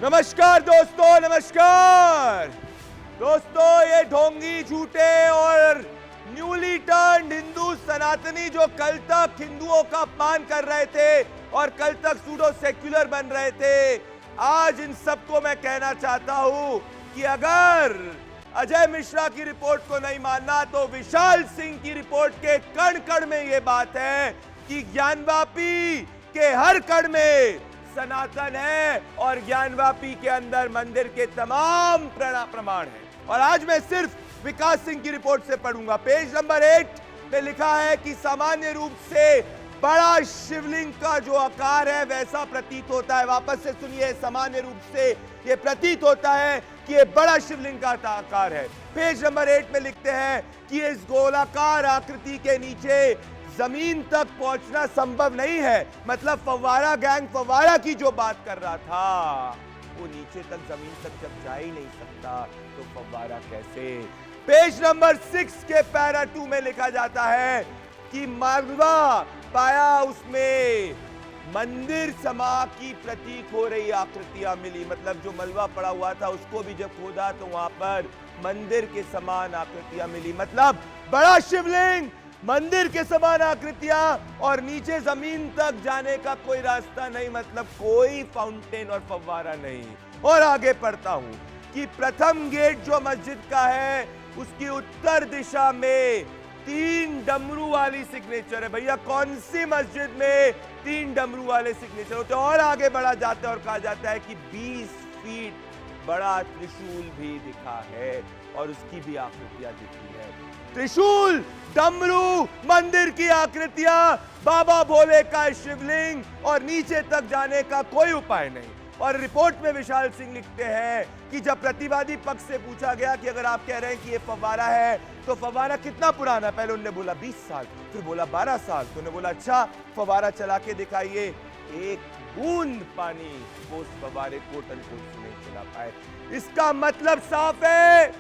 नमस्कार दोस्तों, नमस्कार दोस्तों। ये ढोंगी, झूठे और न्यूली टर्न्ड हिंदू सनातनी जो कल तक हिंदुओं का अपमान कर रहे थे और कल तक सूडो सेक्युलर बन रहे थे, आज इन सबको मैं कहना चाहता हूं कि अगर अजय मिश्रा की रिपोर्ट को नहीं मानना तो विशाल सिंह की रिपोर्ट के कण कण में यह बात है कि ज्ञानवापी के हर कण में सनातन है और ज्ञानवापी के अंदर मंदिर के तमाम प्रमाण हैं। और आज मैं सिर्फ विकास सिंह की रिपोर्ट से पढ़ूंगा। पेज नंबर 8 में लिखा है कि सामान्य रूप से बड़ा शिवलिंग का जो आकार है वैसा प्रतीत होता है। वापस से सुनिए, सामान्य रूप से यह प्रतीत होता है कि यह बड़ा शिवलिंग का आकार है। पेज नंबर 8 में लिखते हैं कि इस गोलाकार आकृति के नीचे जमीन तक पहुंचना संभव नहीं है। मतलब फव्वारा गैंग फव्वारा की जो बात कर रहा था वो नीचे तक, जमीन तक जब जा ही नहीं सकता तो फव्वारा कैसे। पेज नंबर 6 के पैरा 2 में लिखा जाता है कि मलबा पाया, उसमें मंदिर समा की प्रतीक हो रही आकृतियां मिली। मतलब जो मलबा पड़ा हुआ था उसको भी जब खोदा तो वहां पर मंदिर के समान आकृतियां मिली। मतलब बड़ा शिवलिंग, मंदिर के समान आकृतियां और नीचे जमीन तक जाने का कोई रास्ता नहीं, मतलब कोई फाउंटेन और फव्वारा नहीं। और आगे पढ़ता हूं कि प्रथम गेट जो मस्जिद का है उसकी उत्तर दिशा में 3 डमरू वाली सिग्नेचर है। भैया कौन सी मस्जिद में 3 डमरू वाले सिग्नेचर होते हैं। और आगे बढ़ा जाता है और कहा जाता है कि 20 फीट बड़ा त्रिशूल भी दिखा है और उसकी भी आकृतियां दिखी है। त्रिशूल, डमरू, मंदिर की आकृतियां, बाबा भोले का शिवलिंग और नीचे तक जाने का कोई उपाय नहीं। और रिपोर्ट में विशाल सिंह लिखते हैं कि जब प्रतिवादी पक्ष से पूछा गया कि अगर आप कह रहे हैं कि ये फव्वारा है तो फव्वारा कितना पुराना है, पहले उन्होंने बोला 20 साल, फिर बोला 12 साल, तो उन्होंने बोला अच्छा फव्वारा चला के दिखाइए। एक बूंद पानी वो उस फव्वारे को टनकोट नहीं चला पाए। इसका मतलब साफ है,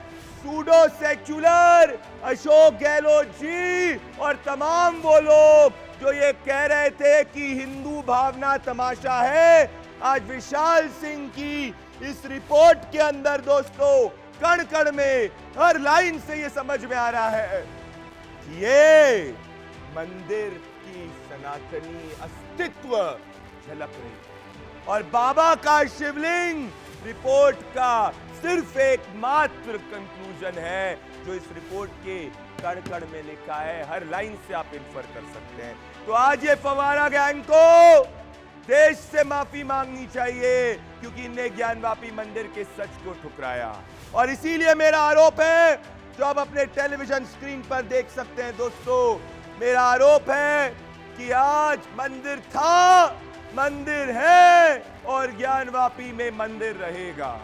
सूडो सेक्युलर अशोक गहलोत जी और तमाम वो लोग जो ये कह रहे थे कि हिंदू भावना तमाशा है, आज विशाल सिंह की इस रिपोर्ट के अंदर दोस्तों कण कण में हर लाइन से ये समझ में आ रहा है कि ये मंदिर की सनातनी अस्तित्व झलक रही है। और बाबा का शिवलिंग रिपोर्ट का सिर्फ एक मात्र कंक्लूजन है जो इस रिपोर्ट के कण कण में लिखा है। हर लाइन से आप इन्फर कर सकते हैं। तो आज ये फव्वारा गैंग को देश से माफी मांगनी चाहिए क्योंकि इनने ज्ञानवापी मंदिर के सच को ठुकराया। और इसीलिए मेरा आरोप है, जो आप अपने टेलीविजन स्क्रीन पर देख सकते हैं दोस्तों, मेरा आरोप है कि आज मंदिर था, मंदिर है और ज्ञानवापी में मंदिर रहेगा।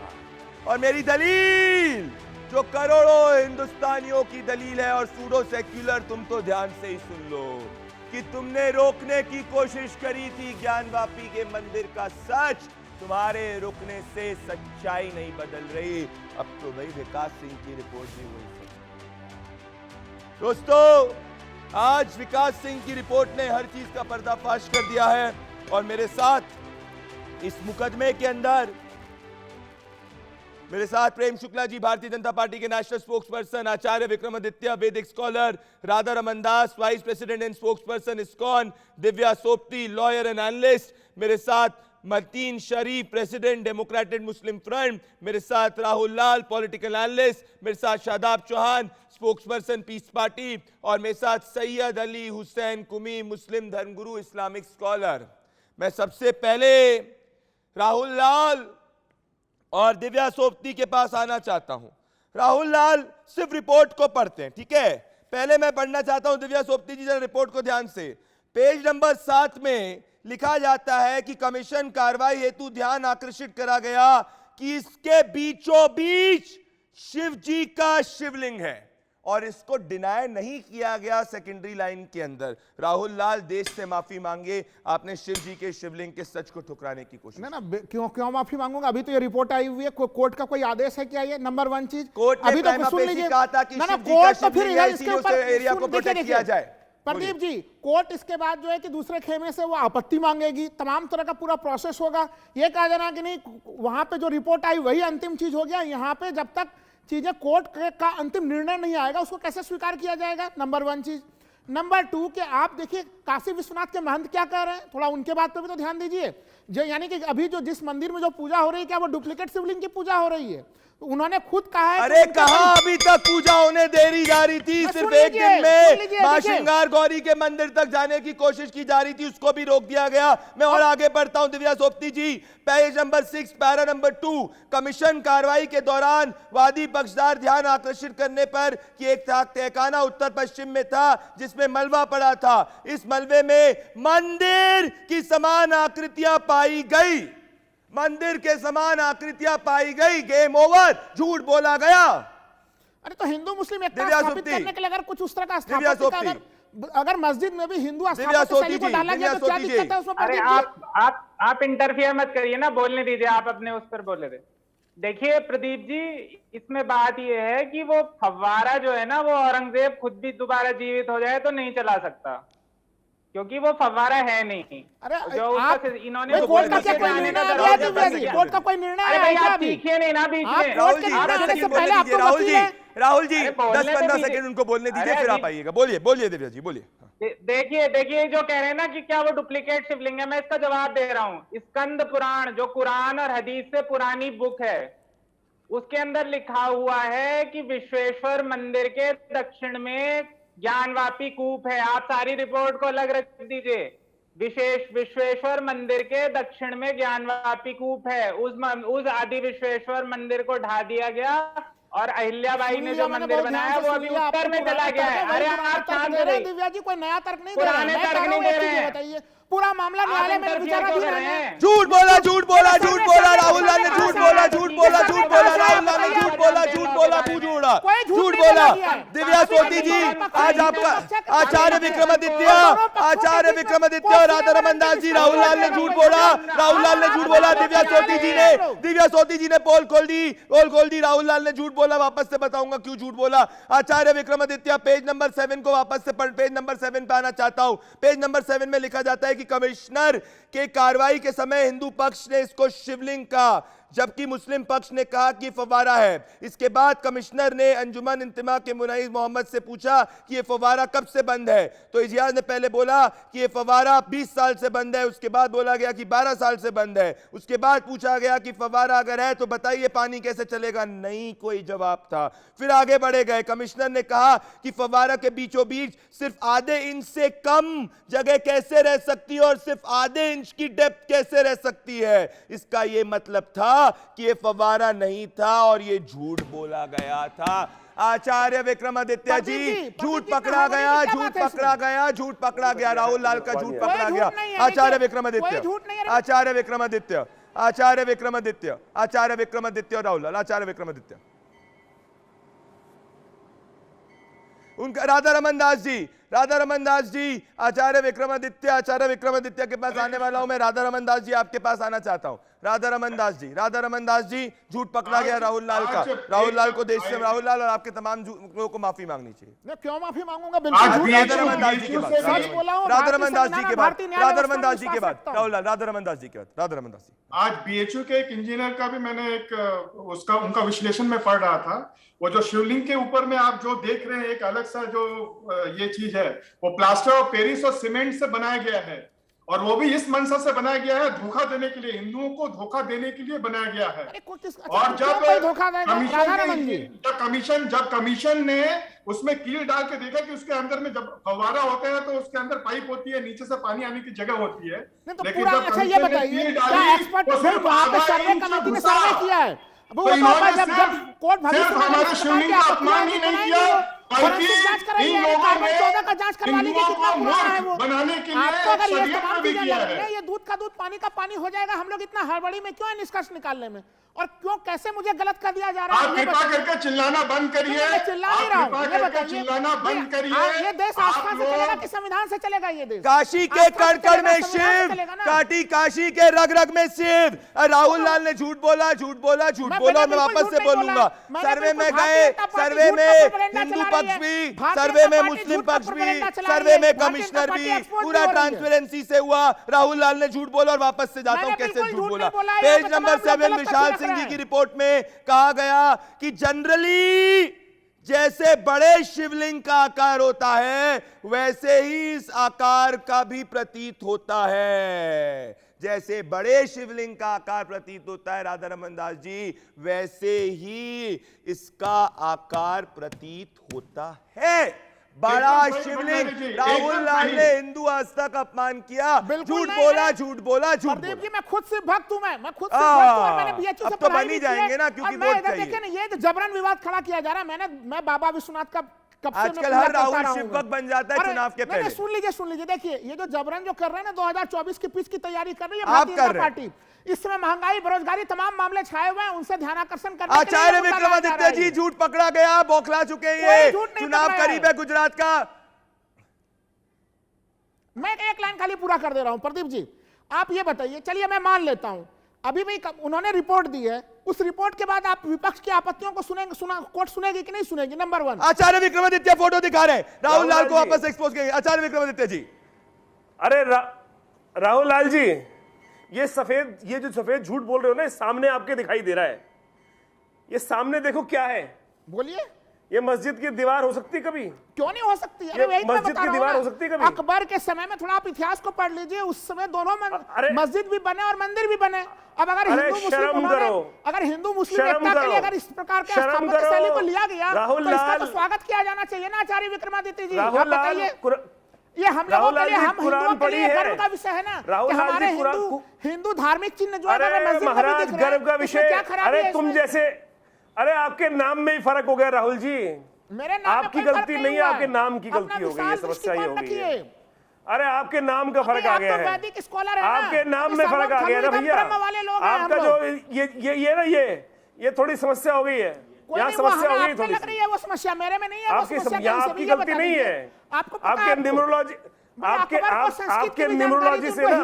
और मेरी दलील जो करोड़ों हिंदुस्तानियों की दलील है, और सूडो सेक्युलर तुम तो ध्यान से ही सुन लो कि तुमने रोकने की कोशिश करी थी ज्ञानवापी के मंदिर का सच, तुम्हारे रुकने से सच्चाई नहीं बदल रही। अब तो भाई विकास सिंह की रिपोर्ट भी हुई। दोस्तों आज विकास सिंह की रिपोर्ट ने हर चीज का पर्दाफाश कर दिया है और मेरे साथ इस मुकदमे के अंदर मेरे साथ प्रेम शुक्ला जी, भारतीय जनता पार्टी के national spokesperson, Acharya Vikramaditya, Vedic scholar, Radha Raman Das, vice president and spokesperson ISKCON, Divya Sopati, lawyer and analyst, मेरे साथ Mateen Sharif, president Democratic Muslim Front, मेरे साथ राहुल लाल, पॉलिटिकल एनालिस्ट, मेरे साथ शादाब चौहान, स्पोक्स पर्सन पीस पार्टी, और मेरे साथ सैयद अली हुसैन कुमी, मुस्लिम धर्मगुरु, इस्लामिक स्कॉलर। मैं सबसे पहले राहुल लाल और दिव्या सोपती के पास आना चाहता हूं। राहुल लाल सिर्फ रिपोर्ट को पढ़ते हैं, ठीक है। पहले मैं पढ़ना चाहता हूं, दिव्या सोपती जी जरा रिपोर्ट को ध्यान से। पेज नंबर 7 में लिखा जाता है कि कमीशन कार्रवाई हेतु ध्यान आकर्षित करा गया कि इसके बीचों बीच शिव जी का शिवलिंग है और इसको डिनाय नहीं किया गया सेकेंडरी लाइन के अंदर। राहुल लाल देश से माफी मांगे, आपने शिव जी के शिवलिंग के सच को ठुकराने की कोशिश। ना क्यों माफी मांगूंगा? अभी तो ये रिपोर्ट आई हुई है, कोर्ट का कोई आदेश है क्या? ये नंबर 1 चीज कोर्ट ने अभी तो सुन लीजिए, कहा था कि ना शिव जी का कोर्ट तो शिवलिंग फिर है, इसके इसीलिए ऊपर उस एरिया को प्रोटेक्ट किया जाए। प्रदीप जी, कोर्ट इसके बाद जो है कि दूसरे खेमे से वो आपत्ति मांगेगी, तमाम तरह का पूरा प्रोसेस होगा, ये कहा जाना कि नहीं वहां पे जो रिपोर्ट आई वही अंतिम चीज हो गया। यहाँ पे जब तक चीजें कोर्ट का अंतिम निर्णय नहीं आएगा उसको कैसे स्वीकार किया जाएगा? नंबर 1 चीज। नंबर 2 कि आप देखिए काशी विश्वनाथ के महंत क्या कह रहे हैं, थोड़ा उनके बात पे भी तो ध्यान दीजिए। जो यानी कि अभी जो जिस मंदिर में जो पूजा हो रही है क्या वो डुप्लीकेट शिवलिंग की पूजा हो रही है? तो उन्होंने खुद कहा है अरे कहां अभी तक पूजा होने देरी जा रही थी, सिर्फ एक दिन में मां श्रृंगार गौरी के मंदिर तक जाने की कोशिश की जा रही थी, उसको भी रोक दिया गया। मैं और आगे बढ़ता हूं Divya Sopti ji, page number 6 para number 2, commission कार्रवाई के दौरान वादी पक्षदार ध्यान आकर्षित करने पर कि एक तहखाना उत्तर पश्चिम में था जिसमें मलबा पड़ा था, इस मलबे में मंदिर की समान आकृतियां पाई गई, मंदिर के समान आकृतियां पाई गई, गेम ओवर, झूठ बोला गया। अरे तो हिंदू मुस्लिम एकता स्थापित करने के लिए अगर कुछ उस तरह का स्थापित अगर मस्जिद में भी हिंदू स्थापत्य को डाला गया तो क्या दिक्कत है उसमें? अरे आप इंटरफियर मत करिए ना, बोलने दीजिए, आप अपने उस पर बोले थे। देखिए प्रदीप जी, इसमें बात यह है कि वो फव्वारा जो है ना वो औरंगजेब खुद भी दोबारा जीवित हो जाए तो नहीं चला सकता, क्योंकि वो फव्वारा है नहीं। अरे जो इन्होंने कोर्ट का क्या कोई निर्णय आया दिव्या? कोर्ट का कोई निर्णय आया? आप दिखिए नहीं ना बीच में। राहुल जी 10-15 सेकंड उनको बोलने दीजिए, फिर आप आइएगा। बोलिए दिव्या जी, बोलिए। देखिए जो कह रहे हैं ना कि क्या वो डुप्लीकेट शिवलिंग है, मैं इसका जवाब दे रहा हूँ। स्कंद पुराण जो कुरान और हदीस से पुरानी बुक है, उसके अंदर लिखा हुआ है कि विश्वेश्वर मंदिर के दक्षिण में ज्ञानवापी कूप है। आप सारी रिपोर्ट को अलग रख दीजिए। विश्वेश्वर मंदिर के दक्षिण में ज्ञानवापी कूप है। उस आदि विश्वेश्वर मंदिर को ढा दिया गया और अहिल्याबाई ने जो मंदिर बनाया वो अभी उत्तर में चला गया है। अरे आप शांत रहिए दिव्या जी, कोई नया तर्क नहीं दे पुराने तर्क नहीं दे रहे हैं, बताइए। पूरा मामला न्यायालय में विचारा भी रहे हैं। झूठ बोला राहुल लाल ने, झूठ बोला राहुल लाल ने, झूठ बोला दिव्या सोती जी, आज आपका आचार्य विक्रमादित्य और राधा रमन दास जी, राहुल लाल ने झूठ बोला, दिव्या सोती जी ने पोल खोल दी, राहुल लाल ने झूठ बोला। वापस से बताऊंगा क्यों झूठ बोला। आचार्य विक्रमादित्य पेज नंबर 7 को वापस से पेज नंबर 7 पे आना चाहता हूं। पेज नंबर 7 में लिखा जाता है कि कमिश्नर के कार्रवाई के समय हिंदू पक्ष ने इसको शिवलिंग कहा, जबकि मुस्लिम पक्ष ने कहा कि फव्वारा है। इसके बाद कमिश्नर ने अंजुमन इंतिमा के मुनईज मोहम्मद से पूछा कि यह फव्वारा कब से बंद है, तो इजाज ने पहले बोला कि यह फव्वारा 20 साल से बंद है, उसके बाद बोला गया कि 12 साल से बंद है। उसके बाद पूछा गया कि फव्वारा अगर है तो बताइए पानी कैसे चलेगा, नहीं कोई जवाब था। फिर आगे बढ़े गए, कमिश्नर ने कहा कि फव्वारा के बीचों बीच सिर्फ आधे इंच से कम जगह कैसे रह सकती है और सिर्फ आधे इंच की डेप्थ कैसे रह सकती है। इसका यह मतलब था कि ये फव्वारा नहीं था और ये झूठ बोला गया था। आचार्य विक्रमादित्य जी, झूठ पकड़ा गया, राहुल लाल का झूठ पकड़ा गया। आचार्य विक्रमादित्य और राहुल लाल, आचार्य विक्रमादित्य, उनका राधा रमन दास जी, आचार्य विक्रमादित्य के पास आने वाला हूं मैं। राधा रमन दास जी आपके पास आना चाहता हूं। राधा रमन दास जी, झूठ पकड़ा गया राहुल लाल का। राहुल लाल को देश से, राहुल लाल और आपके तमाम लोगों को माफी मांगनी चाहिए। मैं क्यों माफी मांगूंगा? बिल्कुल राधा रमन दास जी के बाद राहुल लाल। आज बीएचयू के एक इंजीनियर का भी मैंने उनका विश्लेषण में पढ़ रहा था। वो जो शिवलिंग के ऊपर में आप जो देख रहे हैं एक अलग सा जो ये चीज है, वो प्लास्टर ऑफ पेरिस और सीमेंट से बनाया गया है, और वो भी इस मंशा से बनाया गया है धोखा देने के लिए, हिंदुओं को धोखा देने के लिए बनाया गया है। और जब कमीशन ने उसमें कील डाल के देखा कि उसके अंदर में जब फव्वारा होता है तो उसके अंदर पाइप होती है, नीचे से पानी आने की जगह होती है, लेकिन जब कील डाली तो सिर्फ हमारे शिवलिंग का अपमान ही नहीं किया, बल्कि इन लोगों ने हिंदुओं को मूर्ख बनाने के लिए षड्यंत्र भी किया है। ये दूध का दूध पानी का पानी हो जाएगा। हम लोग इतना हड़बड़ी में क्यों है निष्कर्ष निकालने में, और क्यों कैसे मुझे गलत कर दिया जा रहा है? आप कृपा करके चिल्लाना बंद करिए, चिल्लाना बंद करिए। ये देश आस्था से चलेगा कि संविधान से चलेगा? ये देश काशी के कण में शिव, काशी के रग रग में शिव। राहुल लाल ने झूठ बोला। मैं वापस से बोलूंगा। सर्वे में गए, सर्वे में हिंदू पक्ष भी, सर्वे में मुस्लिम पक्ष भी, सर्वे में कमिश्नर भी, पूरा ट्रांसपेरेंसी से हुआ। राहुल लाल ने झूठ बोला और वापस से जाता हूं कैसे झूठ बोला। पेज नंबर 7 विशाल सिंह जी की रिपोर्ट में कहा गया कि जनरली जैसे बड़े शिवलिंग का आकार होता है वैसे ही इस आकार का भी प्रतीत होता है। जैसे बड़े शिवलिंग का आकार प्रतीत होता है राधा रमन दास जी, वैसे ही इसका आकार प्रतीत होता है। बड़ा शिवलिंग, राहुल लाल ने हिंदू आस्था का अपमान किया, झूठ बोला, झूठ बोला, झूठ बोला। प्रदीप जी, मैं खुद से भक्त हूं, मैं खुद से भक्त हूं और मैंने बीएचयू से अब तो बन ही जाएंगे ना, क्योंकि वोट चाहिए। देखिए ना, ये जबरन विवाद खड़ा किया जा रहा है। मैं बाबा विश्वनाथ का आजकल हर राहुल शिवभक्त बन जाता है चुनाव के पहले। सुन लीजिए, देखिए ये जो जबरन जो कर रहे हैं ना, 2024 की पिच की तैयारी कर रही है आप भारतीय कर जनता पार्टी। इसमें महंगाई, बेरोजगारी, तमाम मामले छाए हुए हैं, उनसे ध्यान आकर्षण करने के लिए आचार्य विक्रमादित्य जी झूठ पकड़ा गया, बौखला चुके हैं, ये चुनाव करीब है गुजरात का। मैं एक लाइन खाली पूरा कर दे रहा हूं। प्रदीप जी, आप ये बताइए, चलिए मैं मान लेता हूं अभी भी उन्होंने रिपोर्ट दी है, उस रिपोर्ट के बाद आप विपक्ष की आपत्तियों को कोर्ट सुनेगी कि नहीं सुनेगी? नंबर 1। आचार्य विक्रमादित्य फोटो दिखा रहे हैं, राहुल लाल को वापस एक्सपोज करेंगे। आचार्य विक्रमादित्य जी। अरे राहुल लाल जी, ये जो सफेद झूठ बोल रहे हो ना, सामने आपके दिखाई दे रहा है। ये सामने देखो क्या है, बोलिए। ये मस्जिद की दीवार हो सकती कभी? क्यों नहीं हो सकती? अरे ये मस्जिद की दीवार हो सकती कभी? अकबर के समय में थोड़ा आप इतिहास को पढ़ लीजिए, उस समय दोनों मस्जिद भी बने और मंदिर भी बने। अब अगर हिंदू मुस्लिम एकता के लिए अगर इस प्रकार के स्थापत्य शैली को लिया गया तो इसका तो स्वागत किया जाना चाहिए ना आचार्य विक्रमादित्य जी। आप बताइए, ये हम लोगों के लिए, हम हिंदुओं के लिए गर्व का विषय है ना कि हमारे हिंदू धार्मिक चिन्ह जो है महाराज गर्व का विषय। अरे तुम जैसे, अरे आपके नाम में ही फर्क हो गया राहुल जी। मेरे नाम आपकी गलती नहीं है, आपके नाम की गलती हो गई है, समस्या ये हो गई है। अरे आपके नाम का फर्क आ गया है, आपके नाम में फर्क आ गया ना भैया। आपका जो ये ना ये थोड़ी समस्या हो गई है, यहाँ समस्या हो गई थोड़ी सी। वो समस्या मेरे में नहीं है, आपकी गलती नहीं है, आपके न्यूमरोलॉजी, आपके न्यूमरोलॉजी से ना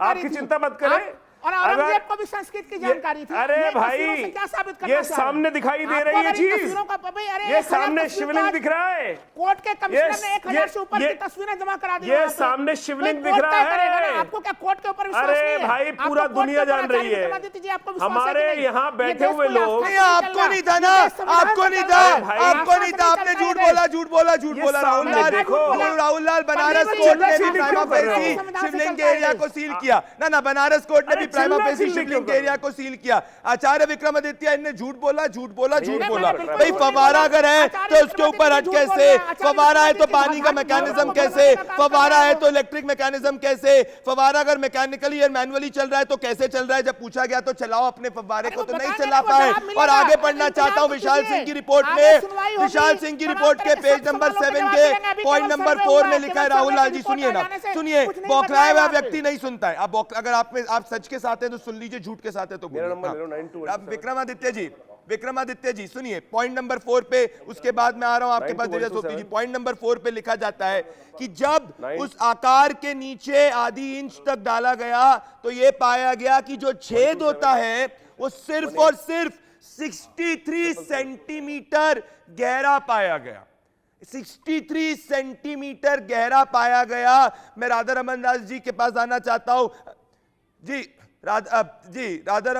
आपकी चिंता मत करें। और औरंगजेब को भी संस्कृत की जानकारी थी। अरे भाई, क्या साबित करना ये सामने दिखाई दे रही है चीज, ये सामने शिवलिंग दिख रहा है। कोर्ट के कमिश्नर ने 1000 से ऊपर की तस्वीरें जमा करा दी। ये सामने शिवलिंग दिख रहा है। आपको क्या कोर्ट के ऊपर विश्वास नहीं है? अरे भाई, पूरा दुनिया जान रही है, हमारे यहाँ बैठे हुए लोग। आपको नहीं था ना, आपको नहीं था, आपको नहीं था, आपने झूठ बोला, झूठ बोला, झूठ बोला। राहुल लाल बनारस कोर्ट ने भी प्राइमा फेसी शिवलिंग के एरिया को सील किया ना, बनारस कोर्ट ने भी प्राइमा फेसी शिवलिंग के एरिया को सील किया। आचार्य विक्रमादित्य इन्हें झूठ बोला, झूठ बोला, झूठ बोला। भाई फवारा अगर है तो उसके ऊपर हट कैसे? फवारा है तो पानी का मैकेनिज्म कैसे? फवारा है तो इलेक्ट्रिक मैकेनिज्म कैसे? फवारा अगर मैकेनिकली और मैनुअली चल रहा है तो कैसे चल रहा है? जब पूछा गया तो चलाओ अपने फवारे को, तो नहीं चला पाए। और आगे पढ़ना चाहता हूं विशाल सिंह की रिपोर्ट में, विशाल सिंह की रिपोर्ट के पेज नंबर 7 के पॉइंट नंबर 4 में लिखा है। राहुल लाल जी सुनिए ना, सुनिए, बौखलाया हुआ व्यक्ति नहीं सुनता है। अगर आप सच के साथ हैं तो सुन लीजिए, झूठ के साथ है तो विक्रमादित्य जी सुनिए, पॉइंट नंबर 4 पे, उसके बाद मैं आ रहा हूं आपके पास दिव्यासोती जी। पॉइंट नंबर 4 पे लिखा जाता है कि जब उस आकार के नीचे आधी इंच तक डाला गया तो यह पाया गया कि जो छेद होता है वो सिर्फ और सिर्फ 63 सेंटीमीटर गहरा पाया गया। 63 सेंटीमीटर गहरा पाया गया। मैं राधा रमन दास जी के पास आना चाहता हूं जी, राधा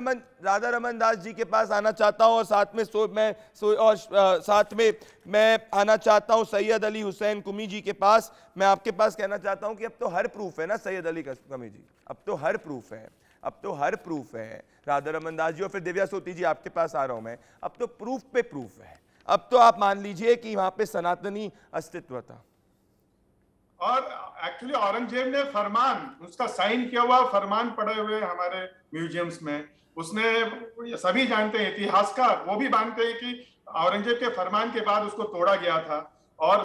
रमन दास जी के पास आना चाहता हूं, और साथ में मैं आना चाहता हूं सैयद अली हुसैन कुमी जी के पास। मैं आपके पास कहना चाहता हूं कि अब तो हर प्रूफ है ना सैयद अली कुमी जी, अब तो हर प्रूफ है, अब तो हर प्रूफ है। राधा रमन दास जी और फिर दिव्यासोती जी आपके पास आ रहा हूं मैं, अब तो प्रूफ पे प्रूफ है। अब तो आप मान लीजिए कि वहां पे सनातनी अस्तित्व था। और एक्चुअली औरंगजेब ने फरमान, उसका साइन किया हुआ फरमान पड़े हुए हमारे म्यूजियम्स में। उसने, सभी जानते हैं, इतिहासकार वो भी मानते हैं कि औरंगजेब के फरमान के बाद उसको तोड़ा गया था, और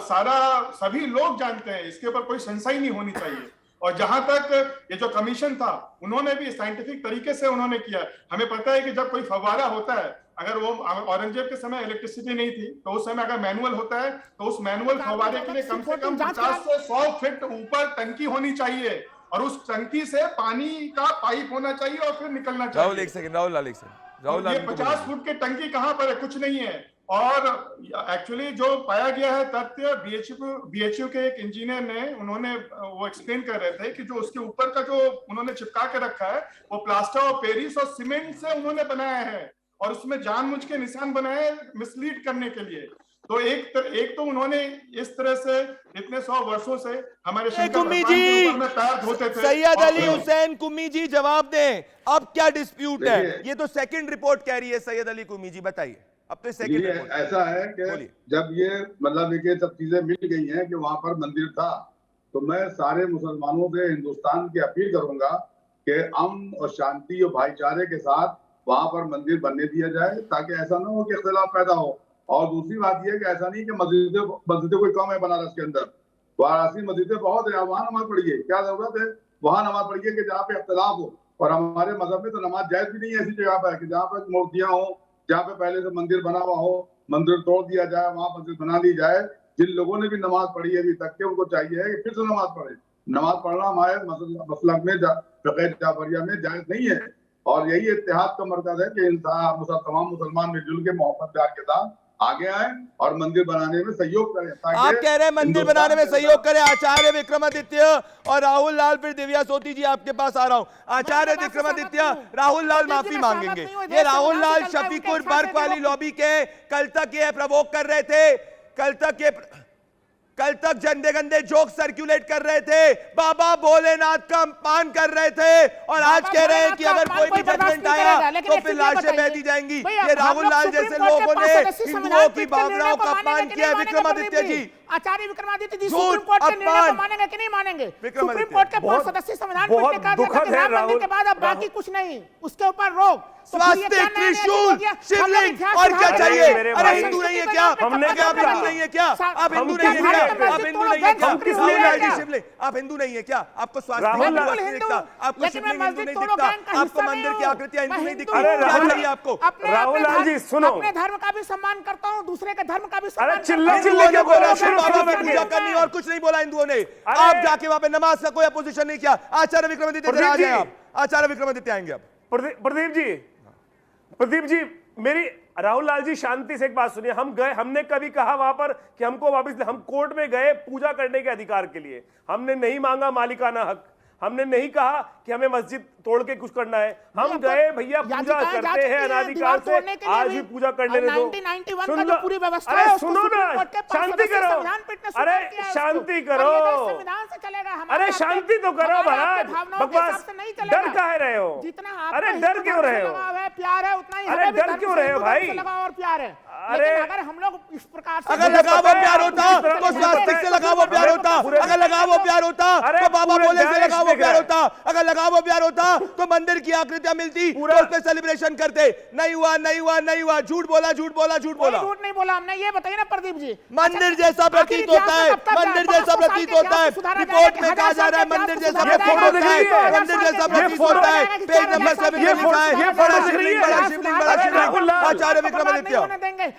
सभी लोग जानते हैं, इसके ऊपर कोई संशय नहीं होनी चाहिए। और जहां तक ये जो कमीशन था, उन्होंने भी साइंटिफिक तरीके से उन्होंने किया। हमें पता है कि जब कोई फव्वारा होता है, अगर वो औरंगजेब के समय इलेक्ट्रिसिटी नहीं थी तो उस समय अगर मैनुअल होता है तो उस मैनुअल फव्वारे के लिए कम से कम 50 से 100 फीट ऊपर टंकी होनी चाहिए, और उस टंकी से पानी का पाइप होना चाहिए और फिर निकलना चाहिए। राहुल एक सेकंड, राहुल लाल एक सेकंड, राहुल लाल, ये 50 फुट की टंकी कहां पर है? कुछ नहीं है। और एक्चुअली जो पाया गया है तथ्य, बीएचयू के एक इंजीनियर ने, उन्होंने वो एक्सप्लेन कर रहे थे कि जो उसके ऊपर का जो उन्होंने चिपका के रखा है वो प्लास्टर ऑफ पेरिस और सीमेंट से उन्होंने बनाया है, और उसमें जानबूझ के निशान बनाए हैं मिसलीड करने के लिए। तो एक तो उन्होंने इस तरह से इतने 100 वर्षों से हमारे शंकर भगवान के ऊपर में पैर धोते थे। सैयद अली हुसैन कुम्मी जी जवाब दें, अब क्या डिस्प्यूट है? ये तो सेकंड रिपोर्ट कह रही है। सैयद अली कुम्मी जी बताइए, अब तो सेकंड रिपोर्ट ऐसा है कि जब ये मतलब ये सब चीजें मिल गई हैं कि वहां पर मंदिर था, तो मैं सारे मुसलमानों से हिंदुस्तान की अपील करूंगा कि अमन और शांति और भाईचारे के साथ वहां पर मंदिर बनने दिया जाए, ताकि ऐसा ना हो कि इख्तिलाफ पैदा हो। और दूसरी बात यह कि ऐसा नहीं कि मस्जिदें कोई कम है बनारस के अंदर, वाराणसी मस्जिदें बहुत है, वहां नमाज पढ़िए, क्या जरूरत है वहां नमाज पढ़िए कि जहाँ पे इख्तिलाफ हो। और हमारे मजहब में तो नमाज जायज भी नहीं है ऐसी जगह पर कि जहाँ पर मूर्तियां हो, जहाँ पे पहले से मंदिर बना हुआ हो, मंदिर तोड़ दिया जाए, वहां मंदिर बना दी जाए। जिन लोगों ने भी नमाज पढ़ी है अभी तक के, उनको चाहिए है कि फिर से नमाज पढ़े। नमाज पढ़ना हमारे मसलक में फ़िक़्ह जाफरिया में जायज नहीं है, और यही इत्तेहाद का मरकज है कि तमाम मुसलमान मिलजुल के मोहब्बत प्यार के साथ आगे आए और मंदिर बनाने में सहयोग करें। आप कह रहे हैं मंदिर बनाने में सहयोग करें। आचार्य विक्रमादित्य और राहुल लाल, फिर दिव्या सोती जी आपके पास आ रहा हूं। आचार्य विक्रमादित्य, राहुल लाल माफी मांगेंगे। ये राहुल लाल शफीकुर बर्क वाली लॉबी के कल तक ये प्रवोक कर रहे थे, कल तक गंदे गंदे जोक सर्कुलेट कर रहे थे, बाबा भोलेनाथ का अपमान कर रहे थे, और आज कह रहे हैं कि अगर कोई भी जजमेंट आया तो फिर लाशें बह दी जाएंगी। ये राहुल लाल जैसे लोगों ने हिंदुओं की भावनाओं का अपमान किया है। विक्रमादित्य जी, आचार्य विक्रमादित्य जी सुप्रीम कोर्ट के निर्णय को मानेंगे कि नहीं मानेंगे? सुप्रीम कोर्ट के 5 सदस्यीय संविधान पीठ ने कहा था के बाद अब बाकी कुछ नहीं, उसके ऊपर रोक। स्वास्थ्य, त्रिशूल, शिवलिंग और क्या चाहिए? अरे हिंदू नहीं है क्या? हमने क्या? आप हिंदू नहीं है क्या? आप हिंदू नहीं है क्या? आप हिंदू नहीं है क्या? किस लिए लाएगी शिवलिंग? आप हिंदू नहीं है क्या? आपको स्वास्थ्य नहीं दिखता, आपको शिवलिंग हिंदू नहीं दिखता, आपको मंदिर की आकृतियां हिंदू नहीं दिखती, क्या चाहिए आपको? राहुल लाल जी सुनो, अपने धर्म का भी सम्मान करता हूँ, दूसरे के धर्म का भी सम्मान। चिल्ला चिल्ला क्या बोला? बाबा की पूजा करनी और कुछ नहीं बोला हिंदुओं ने। आप जाके वहां पे नमाज का कोई अपोजिशन नहीं किया। आचार्य विक्रमादित्य आ जाए आप, आचार्य विक्रमादित्य आएंगे आप। प्रदीप जी मेरी, राहुल लाल जी शांति से एक बात सुनिए। हम गए, हमने कभी कहा वहां पर कि हमको वापस, हम कोर्ट में गए पूजा करने के अधिकार के लिए, हमने नहीं मांगा मालिकाना हक, हमने नहीं कहा कि हमें मस्जिद तोड़ के कुछ करना है। हम गए भैया पूजा करते हैं अनादिकाल से, आज भी पूजा करने दो। सुनो ना, शांति करो, अरे शांति करो, अरे शांति तो करो महाराज, बकवास डर काहे रहे हो? अरे डर क्यों रहे हो? प्यार है उतना ही, अरे डर क्यों रहे हो भाई? और प्यार है। अरे अगर हम लोग इस प्रकार से, अगर लगाव प्यार होता तो स्वास्तिक से लगाव प्यार होता, अगर लगाव प्यार होता तो बाबा भोले से लगाव प्यार होता, अगर लगाव प्यार होता तो मंदिर की आकृतियां मिलती तो उस पे सेलिब्रेशन करते। नहीं हुआ, नहीं हुआ, नहीं हुआ, झूठ बोला, झूठ बोला, झूठ बोला। झूठ नहीं बोला हमने। ये बताइए ना प्रदीप जी, मंदिर जैसा प्रतीत होता है, मंदिर जैसा प्रतीत होता है, रिपोर्ट में कहा जा रहा है मंदिर जैसा प्रतीत होता है, मंदिर जैसा प्रतीत होता है। पेज नंबर 7 में लिखा है बड़ा शिवलिंग, बड़ा शिवलिंग, बड़ा शिवलिंग। आचार्य विक्रमादित्य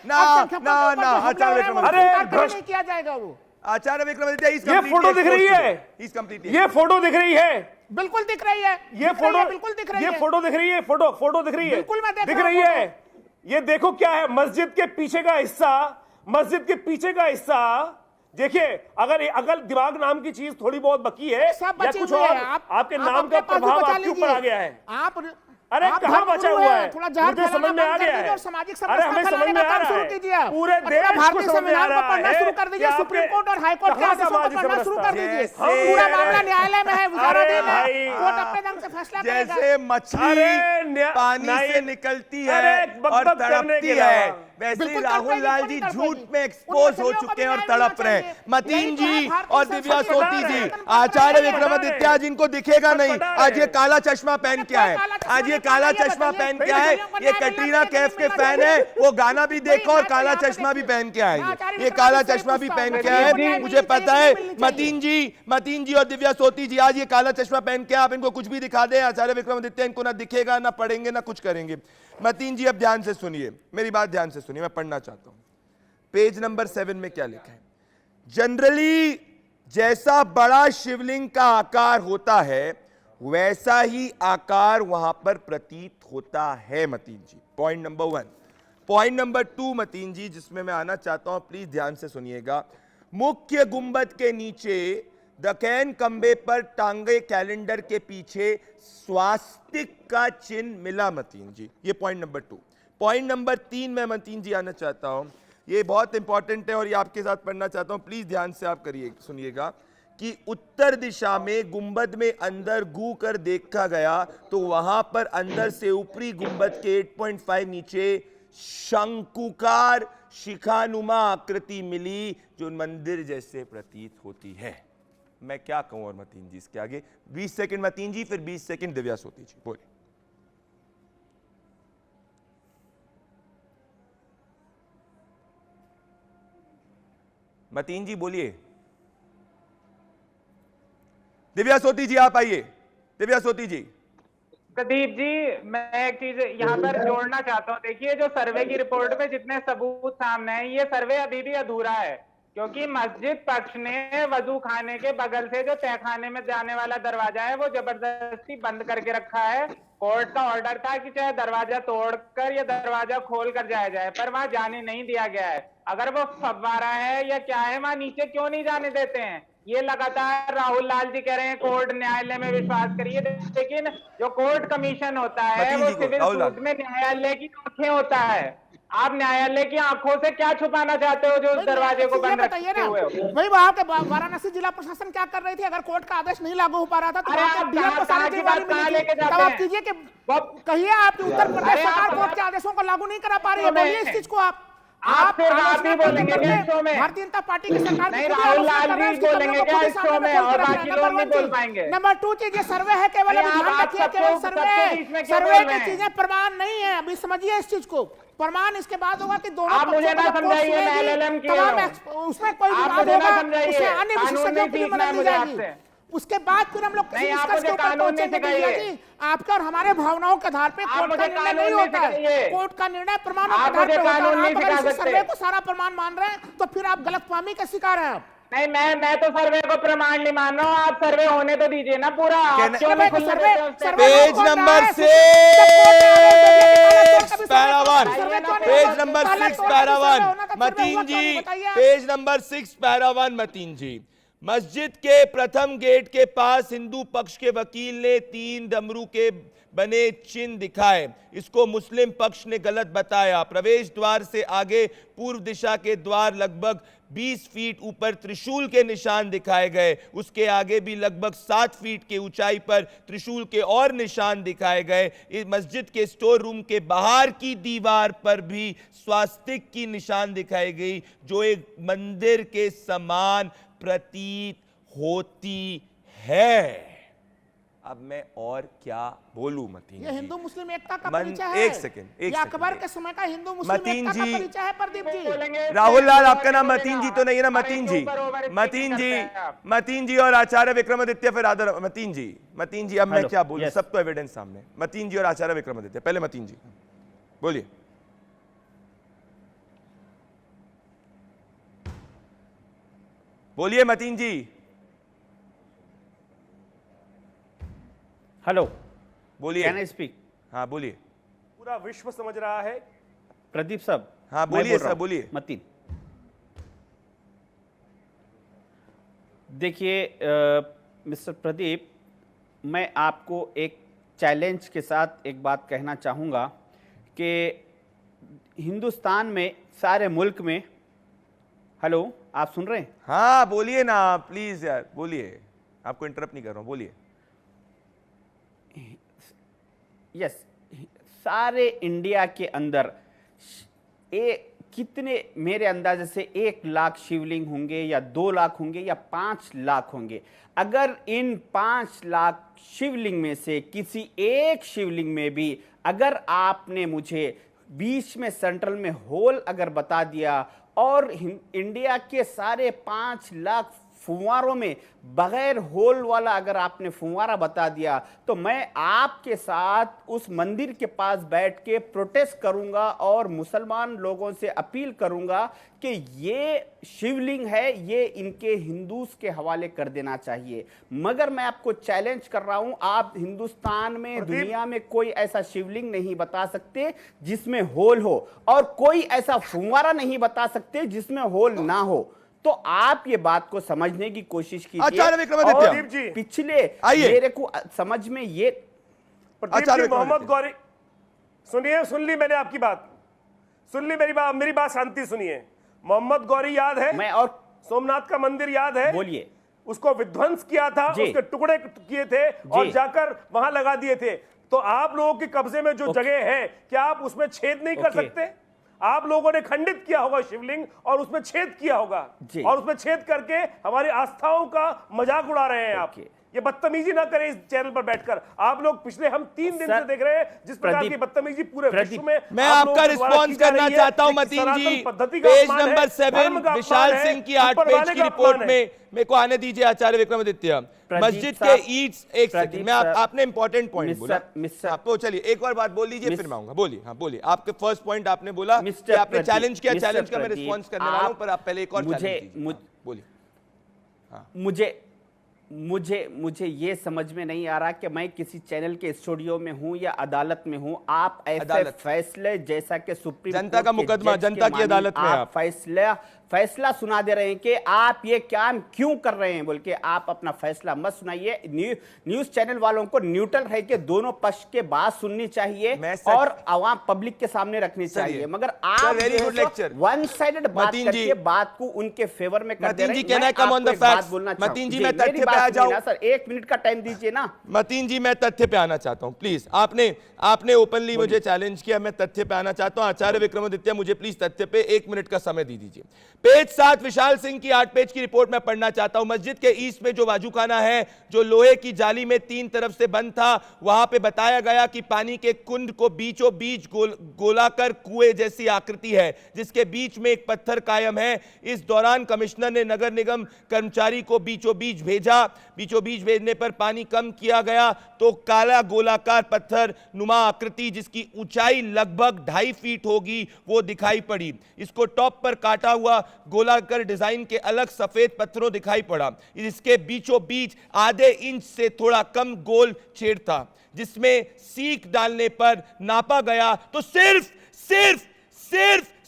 ना आचार्य विक्रमादित्य किया जाएगा वो। आचार्य विक्रमादित्य ये फोटो दिख रही है, ये फोटो दिख रही है, बिल्कुल दिख रही है, ये फोटो बिल्कुल दिख रही है, ये फोटो दिख रही है, फोटो दिख रही है, बिल्कुल मैं दिख रही है। ये देखो क्या है, मस्जिद के पीछे का हिस्सा, मस्जिद के पीछे का हिस्सा देखिए। अगर दिमाग नाम की चीज थोड़ी बहुत बकी है या कुछ और, आपके नाम का प्रभाव आपके ऊपर आ गया है। अरे कहां बचा हुआ है? मुझे समझ में आ गया है। अरे हमें समझ में आ रहा है, पूरे देश को समझ में आ रहा है। शुरू कर दीजिए, सुप्रीम कोर्ट और हाई कोर्ट के आदेशों को पढ़ना शुरू कर दीजिए। पूरा मामला न्यायालय में है, कोर्ट अपने ढंग से फैसला करेगा। जैसे मछली पानी से निकलती है और तड़पती है, वैसे राहुल लाल जी झूठ में एक्सपोज हो चुके हैं और तड़प रहे हैं। मतीन जी और दिव्या सोती जी, आचार्य विक्रमादित्य जिनको दिखेगा नहीं, आज ये काला चश्मा पहन के आए, आज ये काला चश्मा पहन के आए। ये कैटरीना कैफ के फैन है, वो गाना भी देखो और काला चश्मा भी पहन के आएंगे। ये काला चश्मा भी पहन के आए, मुझे पता है। मतीन जी और दिव्या सोती जी, आज ये काला चश्मा पहन के आप इनको कुछ भी दिखा दें, आचार्य विक्रमादित्य इनको ना दिखेगा, ना पढ़ेंगे, ना कुछ करेंगे। मतीन जी अब ध्यान से सुनिए, मेरी बात ध्यान से सुनिए, मैं पढ़ना चाहता हूं। पेज नंबर 7 में क्या लिखा है? जनरली जैसा बड़ा शिवलिंग का आकार होता है वैसा ही आकार वहां पर प्रतीत होता है। Mateen ji, point number 1। Point number 2 Mateen ji, जिसमें मैं आना चाहता हूं, प्लीज ध्यान से सुनिएगा। मुख्य गुंबद के नीचे दक्कन खंबे पर टांगे कैलेंडर के पीछे स्वास्तिक का चिन्ह मिला मतीन जी। ये पॉइंट नंबर 2। पॉइंट नंबर 3 में मतीन जी आना चाहता हूं, ये बहुत इंपॉर्टेंट है और ये आपके साथ पढ़ना चाहता हूं, प्लीज ध्यान से आप करिए, सुनिएगा कि उत्तर दिशा में गुंबद में अंदर घू कर देखा गया तो वहां पर अंदर से ऊपरी गुंबद के 8.5 नीचे शंकुकार शिखानुमा आकृति मिली जो मंदिर जैसे प्रतीत होती है। मैं क्या कहूं और मतीन जी इसके आगे? 20 सेकंड मतीन जी, फिर 20 सेकंड दिव्या सोती जी, बोले। मतीन जी बोलिए। दिव्या सोती जी आप आइए। दिव्या सोती जी। प्रदीप जी, मैं एक चीज यहाँ पर जोड़ना चाहता हूँ। देखिए, जो सर्वे की रिपोर्ट में जितने सबूत सामने हैं, ये सर्वे अभी भी अधूरा है, क्योंकि मस्जिद पक्ष ने वजू खाने के बगल से जो तहखाने में जाने वाला दरवाजा है वो जबरदस्ती बंद करके रखा है। कोर्ट का ऑर्डर था कि चाहे दरवाजा तोड़कर या दरवाजा खोल कर जाया जाए, पर वहां जाने नहीं दिया गया है। अगर वो फव्वारा है या क्या है, वहां नीचे क्यों नहीं जाने देते हैं? ये लगातार राहुल लाल जी कह रहे हैं कोर्ट न्यायालय में विश्वास करिए, लेकिन जो कोर्ट कमीशन होता है वो सिविल सूट में न्यायालय की आंखें होता है। आप न्यायालय की आंखों से क्या छुपाना चाहते हो जो उस दरवाजे को बंद रखे हुए हो? भाई वहां के वाराणसी जिला प्रशासन क्या कर रही थी? अगर कोर्ट का आदेश नहीं लागू हो पा रहा था तो आप कीजिए कि कहिए आपकी उत्तर प्रदेश सरकार कोर्ट के आदेशों को लागू नहीं करा पा रही है, बोलिए इस चीज को। आप सिर्फ आप ही बोलेंगे क्या इस शो में? भारतीय जनता पार्टी की सरकार नहीं, राहुल लाल जी बोलेंगे क्या इस शो में और बाकी लोग नहीं बोल पाएंगे? नंबर 2 चीज, ये सर्वे है केवल, केवल सर्वे की चीजें प्रमाण नहीं है। अभी समझिए इस चीज को, प्रमाण इसके बाद होगा कि दोनों आप मुझे ना समझाइए, मैं LLM किए उसमें कोई विवाद होगा, उसे अन्य विशेषज्ञों की मदद ली जाएगी। उसके बाद फिर हम लोग आपके और हमारे भावनाओं के आधार पे कोर्ट का निर्णय नहीं होता है। कोर्ट का निर्णय प्रमाणों के आधार पर होता है। आप अगर इस सर्वे को सारा प्रमाण मान रहे हैं तो फिर आप गलतफहमी के शिकार हैं। नहीं, मैं तो सर्वे को प्रमाण नहीं मान रहा हूँ। आप सर्वे होने तो दीजिए ना पूरा। Page number 6 para 1, page number 6 para 1 Mateen ji, page number 6 para 1 Mateen ji. मस्जिद के प्रथम गेट के पास हिंदू पक्ष के वकील ने 3 डमरू के बने चिन्ह दिखाए, इसको मुस्लिम पक्ष ने गलत बताया। प्रवेश द्वार से आगे पूर्व दिशा के द्वार लगभग 20 फीट ऊपर त्रिशूल के निशान दिखाए गए, उसके आगे भी लगभग 7 फीट के ऊंचाई पर त्रिशूल के और निशान दिखाए गए। इस मस्जिद के स्टोर रूम के बाहर की दीवार पर भी स्वास्तिक की निशान दिखाई गई जो एक मंदिर के समान प्रतीत होती है। अब मैं और क्या बोलूं मतीन? ये हिंदू मुस्लिम एकता का परिचय है। एक सेकंड, अकबर के समय का हिंदू मुस्लिम एकता का परिचय है प्रदीप जी। राहुल लाल, आपका नाम मतीन जी तो नहीं है ना? मतीन जी, मतीन जी और आचार्य विक्रमादित्य, फिर आदर मतीन जी। अब मैं क्या बोलूं? सब तो एविडेंस सामने। मतीन जी और आचार्य विक्रमादित्य, पहले मतीन जी बोलिए। बोलिए मतीन जी। हेलो, बोलिए। Can I speak? हाँ बोलिए। पूरा विश्व समझ रहा है। प्रदीप साहब। हाँ बोलिए सर, बोलिए। मतीन, देखिए मिस्टर प्रदीप, मैं आपको एक चैलेंज के साथ एक बात कहना चाहूँगा कि हिंदुस्तान में, सारे मुल्क में, हेलो आप सुन रहे हैं? हाँ बोलिए ना प्लीज यार, बोलिए, आपको इंटरप्ट नहीं कर रहा हूँ, बोलिए। यस, सारे इंडिया के अंदर कितने, मेरे अंदाजे से 1 लाख शिवलिंग होंगे या 2 लाख होंगे या 5 लाख होंगे। अगर इन 5 लाख शिवलिंग में से किसी एक शिवलिंग में भी अगर आपने मुझे बीच में सेंट्रल में होल अगर बता दिया और इंडिया के सारे 5 लाख फुव्वारों में बगैर होल वाला अगर आपने फुव्वारा बता दिया तो मैं आपके साथ उस मंदिर के पास बैठ के प्रोटेस्ट करूंगा और मुसलमान लोगों से अपील करूंगा कि ये शिवलिंग है, ये इनके हिंदूज के हवाले कर देना चाहिए। मगर मैं आपको चैलेंज कर रहा हूं, आप हिंदुस्तान में, दुनिया में कोई ऐसा शिवलिंग नहीं बता सकते जिसमें होल हो, और कोई ऐसा फुव्वारा नहीं बता सकते जिसमें होल ना हो। तो आप ये बात को समझने की कोशिश कीजिए। और पिछले मेरे को समझ में ये मोहम्मद गौरी सुनिए, सुन ली मैंने आपकी बात, सुन ली मेरी बात शांति सुनिए। मोहम्मद गौरी याद है, मैं और सोमनाथ का मंदिर याद है, बोलिए, उसको विध्वंस किया था, उसके टुकड़े किए थे और जाकर वहां लगा दिए थे। तो आप लोगों के कब्जे में जो जगह है, क्या आप उसमें छेद नहीं कर सकते? आप लोगों ने खंडित किया होगा शिवलिंग और उसमें छेद किया होगा, और उसमें छेद करके हमारी आस्थाओं का मजाक उड़ा रहे हैं आप। ये बदतमीजी ना करें इस चैनल पर बैठकर। आप लोग पिछले हम 3 दिन से देख रहे हैं जिस प्रकार की बदतमीजी पूरे विश्व में। मैं आपका रिस्पॉन्स करना चाहता हूं मतीन जी। पेज नंबर 7 विशाल सिंह की 8 पेज की रिपोर्ट में मेरे को आने दीजिए आचार्य विक्रमादित्य। मस्जिद के ईंट्स, एक सेकंड, मैं आपने इंपॉर्टेंट पॉइंट बोला, आपको चलिए एक और बात बोल लीजिए फिर मैं आऊंगा। बोलिए, हाँ बोलिए। आपके फर्स्ट पॉइंट आपने बोला कि आपने चैलेंज किया, चैलेंज का मैं रिस्पॉन्स करने वाला हूं, पर आप पहले एक और चैलेंज कीजिए। बोलिए। मुझे ये समझ में नहीं आ रहा कि मैं किसी चैनल के स्टूडियो में हूं या अदालत में हूं। आप ऐसे फैसले जैसा कि सुप्रीम जनता का मुकदमा, जनता की अदालत में आप फैसला सुना दे रहे हैं कि आप ये काम क्यों कर रहे हैं बोल के। आप अपना फैसला मत सुनाइए। न्यूज चैनल वालों को न्यूट्रल रह के दोनों पक्ष के बात सुननी चाहिए और आवाम पब्लिक के सामने रखनी चाहिए। मगर आप वन साइडेड बात करके बात को उनके फेवर में कर दे रहे हैं। मतीन जी, मैं तथ्य पे आ जाऊं सर, 1 मिनट का टाइम दीजिए ना। मतीन जी, मैं तथ्य पे आना चाहता हूं प्लीज। आपने ओपनली मुझे चैलेंज किया, मैं तथ्य पे आना चाहता हूं। आचार्य विक्रमादित्य, मुझे प्लीज तथ्य पे 1 मिनट का समय दे दीजिए। पेज 7 विशाल सिंह की 8 पेज की रिपोर्ट में पढ़ना चाहता हूं। मस्जिद के ईस्ट में जो वाजूखाना है, जो लोहे की जाली में 3 तरफ से बंद था, वहां पे बताया गया कि पानी के कुंड को बीचों बीच गोलाकार कुएं जैसी आकृति है, जिसके बीच में एक पत्थर कायम है। इस दौरान कमिश्नर ने नगर निगम कर्मचारी को बीचों बीच भेजा। बीचों बीच भेजने पर पानी कम किया गया तो काला गोलाकार पत्थर नुमा आकृति, जिसकी ऊंचाई लगभग 2.5 फीट होगी, वो दिखाई पड़ी। इसको टॉप पर काटा हुआ गोलाकार डिजाइन के अलग सफेद पत्थरों दिखाई पड़ा। इसके बीचों बीच आधे इंच से थोड़ा कम गोल छेद था, जिसमें सीख डालने पर नापा गया तो सिर्फ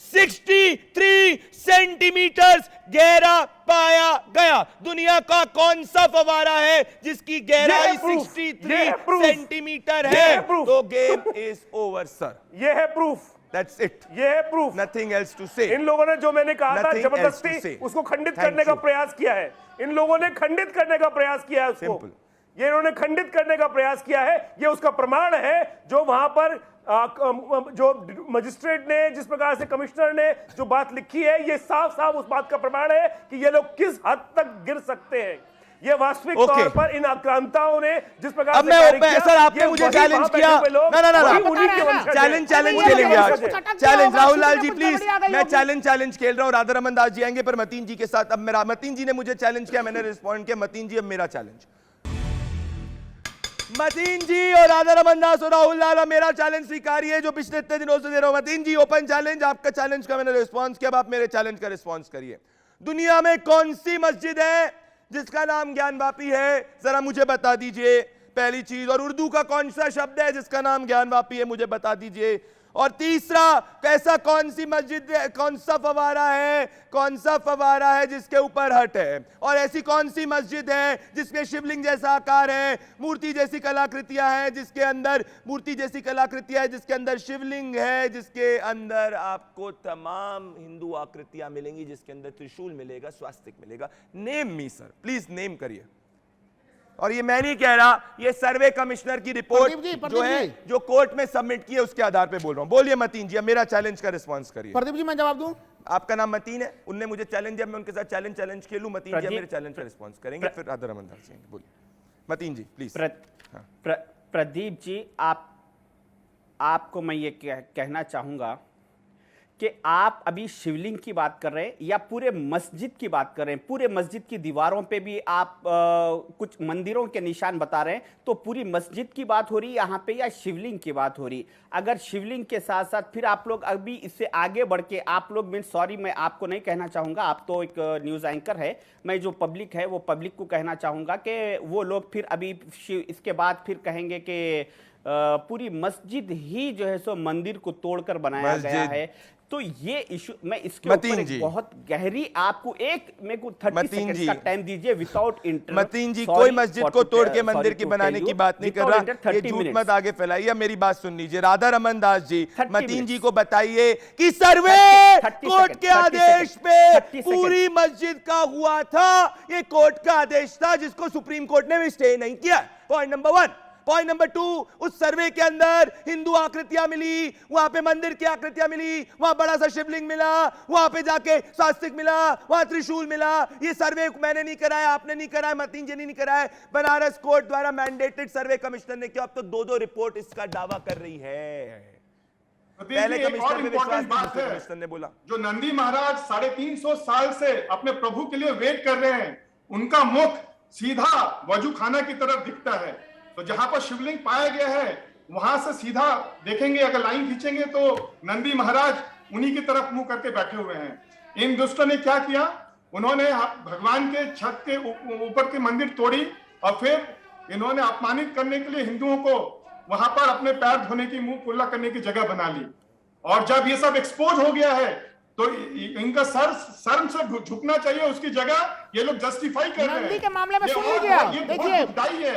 63 सेंटीमीटर गहरा पाया गया। दुनिया का कौन सा फवारा है जिसकी गहराई 63 सेंटीमीटर है? तो गेम इज ओवर सर। ये है प्रूफ। That's it. ये है proof. Nothing else to say. इन लोगों ने जो मैंने कहा था जबरदस्ती उसको खंडित करने का प्रयास किया है। इन लोगों ने खंडित करने का प्रयास किया है उसको। ये इन्होंने खंडित करने का प्रयास किया है। ये उसका प्रमाण है जो वहां पर जो मजिस्ट्रेट ने, जिस प्रकार से कमिश्नर ने जो बात लिखी है, ये साफ साफ उस बात का प्रमाण है कि ये लोग किस हद तक गिर सकते हैं। ये वास्तविक तौर पर इन आक्रांताओं ने जिस प्रकार से सर, आपने मुझे चैलेंज किया। चैलेंज खेलेंगे आज। चैलेंज राहुल लाल जी प्लीज, मैं चैलेंज खेल रहा हूं। राधा रमन दास जी आएंगे पर मतीन जी के साथ। अब मेरा, मतीन जी ने मुझे चैलेंज किया, मैंने रिस्पॉन्ड किया। मतीन जी, अब मेरा चैलेंज। मतीन जी और राधा रमन दास और राहुल लाल, मेरा चैलेंज स्वीकारिए जो पिछले इतने दिनों से दे रहा हूं। मतीन जी, ओपन चैलेंज, आपका चैलेंज का मैंने रिस्पॉन्स किया, अब आप मेरे चैलेंज का रिस्पॉन्स करिए। दुनिया में कौन सी मस्जिद है जिसका नाम ज्ञानवापी है? जरा मुझे बता दीजिए, पहली चीज। और उर्दू का कौन सा शब्द है जिसका नाम ज्ञानवापी है? मुझे बता दीजिए। और तीसरा, कैसा कौन सी मस्जिद, कौन सा फवारा है जिसके ऊपर हट है? और ऐसी कौन सी मस्जिद है जिसमें शिवलिंग जैसा आकार है, मूर्ति जैसी कलाकृतियां हैं, जिसके अंदर मूर्ति जैसी कलाकृतियां है, जिसके अंदर शिवलिंग है, जिसके अंदर आपको तमाम हिंदू आकृतियां मिलेंगी, जिसके अंदर त्रिशूल मिलेगा, स्वास्तिक मिलेगा? Name me sir, please name करिए। और ये मैं नहीं कह रहा, ये सर्वे कमिश्नर की रिपोर्ट जो है, जो कोर्ट में सबमिट की है, उसके आधार पे बोल रहा हूं। बोलिए मतीन जी, अब मेरा चैलेंज का रिस्पांस करिए। प्रदीप जी, मैं जवाब दूं? आपका नाम मतीन है, उनने मुझे चैलेंज दिया, मैं उनके साथ चैलेंज खेलूं। मतीन जी मेरे चैलेंज का रिस्पांस करेंगे, फिर राधा रमन दास जी। बोलिए मतीन जी प्लीज। प्रदीप जी, आपको मैं ये कहना चाहूंगा कि आप अभी शिवलिंग की बात कर रहे हैं या पूरे मस्जिद की बात कर रहे हैं? पूरे मस्जिद की दीवारों पे भी आप कुछ मंदिरों के निशान बता रहे हैं, तो पूरी मस्जिद की बात हो रही है यहाँ पे या शिवलिंग की बात हो रही? अगर शिवलिंग के साथ साथ फिर आप लोग अभी इससे आगे बढ़ के आप लोग, मीन सॉरी मैं आपको नहीं कहना चाहूँगा, आप तो एक न्यूज़ एंकर है, मैं जो पब्लिक है वो पब्लिक को कहना चाहूँगा कि वो लोग फिर अभी इसके बाद फिर कहेंगे कि पूरी मस्जिद ही जो है सो मंदिर को तोड़कर बनाया गया है। तो ये इशू, मैं इसके ऊपर एक बहुत गहरी आपको मेरे को 30 सेकंड का टाइम दीजिए विदाउट इंटरप्ट। मतीन जी, कोई मस्जिद को तोड़ के मंदिर की बनाने की बात नहीं कर रहा, ये झूठ मत आगे फैलाइए। मेरी बात सुन लीजिए, राधा रमन दास जी, मतीन जी को बताइए कि सर्वे कोर्ट के आदेश पे पूरी मस्जिद का हुआ था, ये कोर्ट का आदेश था जिसको सुप्रीम कोर्ट ने भी स्टे नहीं किया। Point number 1। पॉइंट नंबर 2, उस सर्वे के अंदर हिंदू आकृतियां मिली, वहां पे मंदिर की आकृतियां मिली, वहां बड़ा सा शिवलिंग मिला, वहां पे जाके स्वास्तिक मिला, वहां त्रिशूल मिला। ये सर्वे मैंने नहीं कराया, आपने नहीं कराया, मतीन जी ने नहीं कराया, बनारस कोर्ट द्वारा मैंडेटेड सर्वे कमिश्नर ने किया। अब तो 2-2 रिपोर्ट इसका दावा कर रही है। पहले कमिश्नर पे विश्वास नहीं, दूसरे कमिश्नर ने बोला जो नंदी महाराज 350 साल से अपने प्रभु के लिए वेट कर रहे हैं, उनका मुख सीधा वजू खाना की तरफ दिखता है। तो जहां पर शिवलिंग पाया गया है वहां से सीधा देखेंगे, अगर लाइन खींचेंगे तो नंदी महाराज उन्हीं की तरफ मुंह करके बैठे हुए हैं। इन दुष्टों ने क्या किया, उन्होंने भगवान के छत के ऊपर की मंदिर तोड़ी और फिर इन्होंने अपमानित करने के लिए हिंदुओं को वहां पर अपने पैर धोने की, मुंह खुला करने की जगह बना ली। और जब ये सब एक्सपोज हो गया है तो इनका सर से झुकना चाहिए, उसकी जगह ये लोग जस्टिफाई कर रहे हैं। नंदी के मामले में सुन लीजिए, देखिए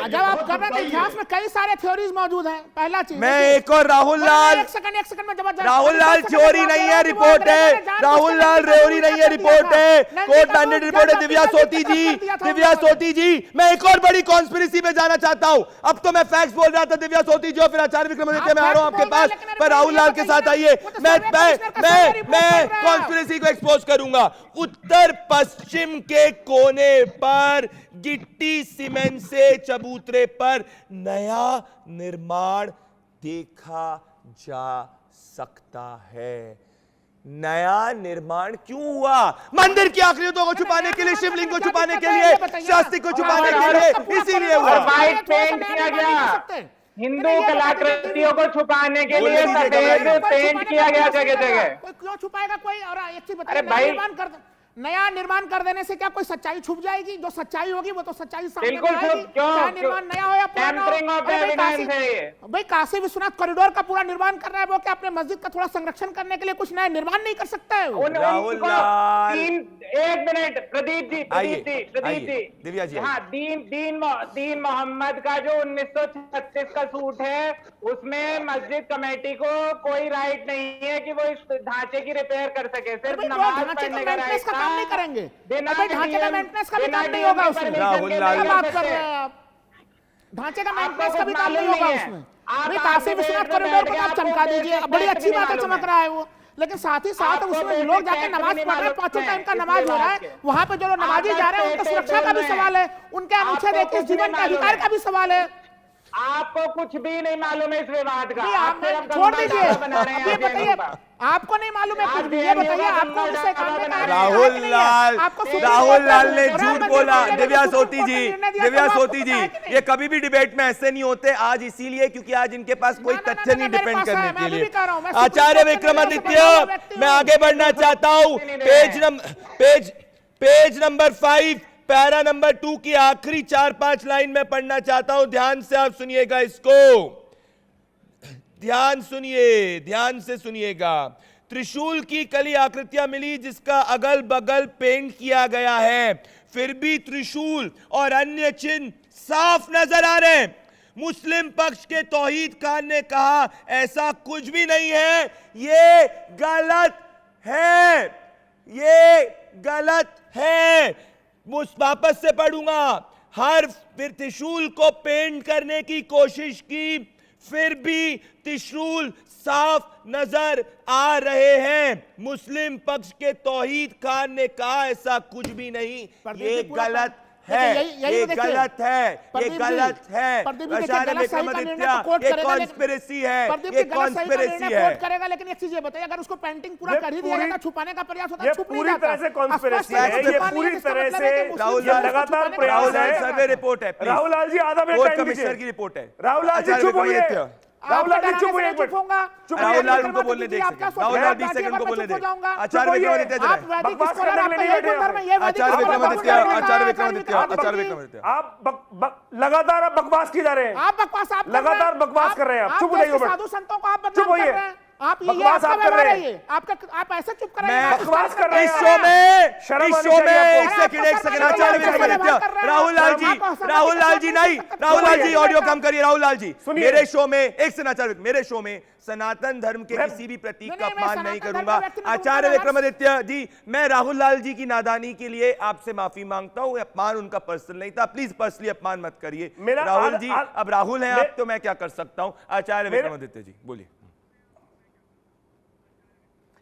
जब आप कर रहे थे इतिहास में कई सारे थ्योरीज मौजूद हैं। पहला चीज मैं एक और राहुल लाल, एक सेकंड में जबरदस्त, राहुल लाल थ्योरी नहीं है, रिपोर्ट है। राहुल लाल थ्योरी नहीं है, रिपोर्ट है, कोर्ट मैंडेट रिपोर्ट है। दिव्या सोती जी, दिव्या सोती जी, मैं एक और बड़ी कॉन्स्पिरेसी में जाना चाहता हूं। अब तो मैं फैक्ट्स बोल रहा था दिव्या सोती जी, और फिर आचार्य विक्रमादित्य में आ रहा हूं आपके पास, पर राहुल लाल के साथ आइए, मैं कॉन्स्पिरेसी को एक्सपोज करूंगा। उत्तर पश्चिम के कोने पर गिट्टी सीमेंट से चबूतरे पर नया निर्माण देखा जा सकता है। नया निर्माण क्यों हुआ? मंदिर की आकृतियों को छुपाने के लिए, शिवलिंग को छुपाने के लिए, शास्त्रिक को छुपाने के लिए, इसीलिए हुआ। व्हाइट पेंट किया गया, हिंदू कलाकृतियों को छुपाने के लिए सफेद पेंट किया गया जगह जगह। कोई क्यों छुपाएगा कोई? और एक चीज बताइए, नया निर्माण कर देने से क्या कोई सच्चाई छुप जाएगी? जो सच्चाई होगी वो तो सच्चाई सामने आएगी, चाहे निर्माण नया हो या पुराना हो। भाई काशी विश्वनाथ कॉरिडोर का पूरा निर्माण कर रहा है, वो क्या अपने मस्जिद का थोड़ा संरक्षण करने के लिए कुछ नया निर्माण नहीं कर सकता है? एक मिनट प्रदीप जी, दिव्या जी, हाँ, दीन मोहम्मद का जो 1936 का सूट है, उसमें मस्जिद कमेटी को कोई राइट नहीं है कि वो इस ढांचे की रिपेयर कर सके, सिर्फ नमाज पढ़ने का राइट काम नहीं करेंगे। ढांचे का मेंटेनेंस का भी काम नहीं होगा उसमें। क्या बात कर रहे हैं आप? ढांचे का मेंटेनेंस का भी काम नहीं होगा उसमें। भाई काशी विश्वनाथ कॉरिडोर को आप चमका दीजिए, बड़ी अच्छी बात है, चमक रहा है वो, लेकिन साथ ही साथ उसमें लोग जाके नमाज पढ़ रहे हैं, 5 टाइम का नमाज हो रहा है, वहां पे जो लोग नमाजी जा रहे हैं उनकी सुरक्षा का भी सवाल है, उनके अनुच्छेद 21 जीवन के अधिकार का भी सवाल है। आपको कुछ भी नहीं मालूम है इस विवाद का, आप छोड़ दीजिए, ये बताइए आपको नहीं मालूम है कुछ भी, ये बताइए आपको उससे राहुल लाल ने झूठ बोला। दिव्या सोती जी, ये कभी भी डिबेट में ऐसे नहीं होते, आज इसीलिए क्योंकि आज इनके पास कोई तथ्य नहीं डिपेंड करने के लिए। आचार्य विक्रमादित्य, मैं आगे बढ़ना चाहता हूं, पेज नंबर 5 पैरा नंबर 2 की आखिरी 4-5 लाइन में पढ़ना चाहता हूं, ध्यान से आप सुनिएगा इसको, ध्यान से सुनिएगा। त्रिशूल की कली आकृतियां मिली जिसका अगल बगल पेंट किया गया है, फिर भी त्रिशूल और अन्य चिन्ह साफ नजर आ रहे हैं। मुस्लिम पक्ष के तौहीद खान ने कहा ऐसा कुछ भी नहीं है, ये गलत है। वापस से पढ़ूंगा, हर फिर त्रिशूल को पेंट करने की कोशिश की, फिर भी त्रिशूल साफ नजर आ रहे हैं। मुस्लिम पक्ष के तौहीद खान ने कहा ऐसा कुछ भी नहीं, ये गलत है, ये गलत है, ये गलत है। आचार्य विक्रमादित्य ये कॉन्स्पिरेसी है, ये कॉन्स्पिरेसी है। करेगा, लेकिन एक चीज ये बताइए, अगर उसको पेंटिंग पूरा कर ही दिया जाता, छुपाने का प्रयास होता, छुप नहीं पूरी तरह से कॉन्स्पिरेसी है, ये पूरी तरह से लगातार प्रयास है। सर्वे रिपोर्ट है, राहुल लाल जी आधा मिनट टाइम दीजिए। कमिश्नर की रिपोर्ट है। राहुल लाल जी चुप होइए, राहुल लाल जी चुप होइए, राहुल लाल उनको बोलने देख सकते, राहुल लाल 20 सेकंड को बोलने दें। आचार्य विक्रमादित्य बकवास करने के लिए नहीं बैठे हैं। आचार्य विक्रमादित्य, आचार्य विक्रमादित्य, आचार्य विक्रमादित्य, आप लगातार आप बकवास किए जा रहे हैं, आप बकवास, आप लगातार बकवास कर रहे हैं। आप चुप हो जाइए, साधु संतों को आप चुप होइए, आप ये बकवास आप कर रहे हैं, आप ऐसे चुप कर रहे हैं, बकवास कर रहे हैं। इस शो में एक सेकंड आचार्य विक्रमादित्य, राहुल लाल जी नहीं, राहुल लाल जी ऑडियो कम करिए। राहुल लाल जी, मेरे शो में एक सेकंड आचार्य, मेरे शो में सनातन धर्म के किसी भी प्रतीक का अपमान नहीं करूंगा। आचार्य विक्रमादित्य जी, मैं राहुल लाल जी की नादानी के लिए आपसे माफी मांगता हूं। अपमान उनका पर्सनल नहीं था, प्लीज पर्सनली अपमान मत करिए। राहुल जी, अब राहुल हैं आप, तो मैं क्या कर सकता हूं। आचार्य विक्रमादित्य जी बोलिए।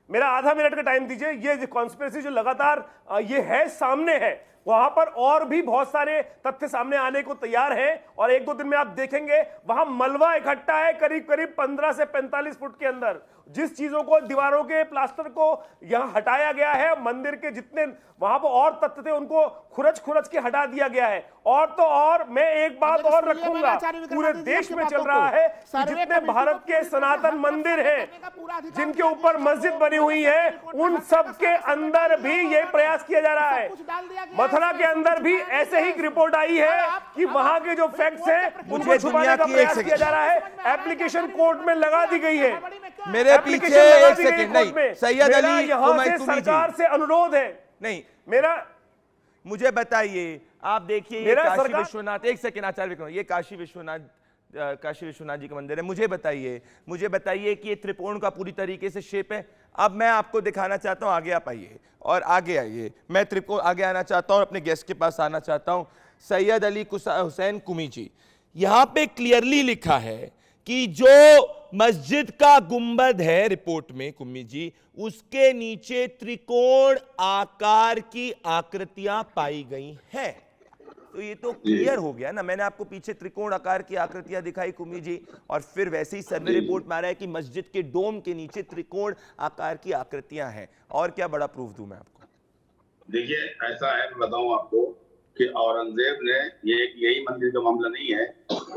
मेरा आधा मिनट का टाइम दीजिए। ये कॉन्स्पिरेसी जो लगातार ये है सामने है, वहां पर और भी बहुत सारे तथ्य सामने आने को तैयार हैं, और एक दो दिन में आप देखेंगे वहां मलबा इकट्ठा है करीब करीब 15 से 45 फुट के अंदर। जिस चीजों को, दीवारों के प्लास्टर को यहां हटाया गया है, मंदिर के जितने वहां पर और तथ्य थे उनको खुरच के हटा दिया गया है। और तो और मैं एक बात और रखूंगा, पूरे देश में चल रहा है कि जितने भारत के सनातन मंदिर हैं, जिनके ऊपर मस्जिद बनी हुई है, उन सब के अंदर भी ये प्रयास किया जा रहा है। मथुरा के अंदर भी ऐसे ही रिपोर्ट आई है कि वहां के जो फैक्ट्स हैं उनको छुपाने का प्रयास किया जा रहा है। एप्लीकेशन कोर्ट में लगा दी गई है। मेरे पीछे एक सेकंड नहीं, सैयद अली सरकार से अनुरोध है, नहीं मेरा, मुझे बताइए, आप देखिए ये काशी विश्वनाथ, एक सेकंड आचार्य विक्रम, ये काशी विश्वनाथ जी का मंदिर है। मुझे बताइए कि ये त्रिकोण का पूरी तरीके से शेप है। अब मैं आपको दिखाना चाहता हूं, आगे आप आइए और आगे आइए, मैं त्रिकोण आगे आना चाहता हूं, अपने गेस्ट के पास आना चाहता हूं। सैयद अली हुसैन कुमी जी, यहां पे क्लियरली लिखा है कि जो मस्जिद का गुंबद है रिपोर्ट में, कुम्मी जी, उसके नीचे त्रिकोण आकार की आकृतियां पाई गई हैं। तो ये तो क्लियर हो गया ना। मैंने आपको पीछे त्रिकोण आकार की आकृतियां दिखाई कुम्मी जी, और फिर वैसे ही सर्वे रिपोर्ट में आ रहा है कि मस्जिद के डोम के नीचे त्रिकोण आकार की आकृतियां हैं। और क्या बड़ा प्रूफ दूं मैं आपको? देखिए, ऐसा है, मैं बताऊं आपको कि औरंगजेब ने, ये यही मंदिर का मामला नहीं है,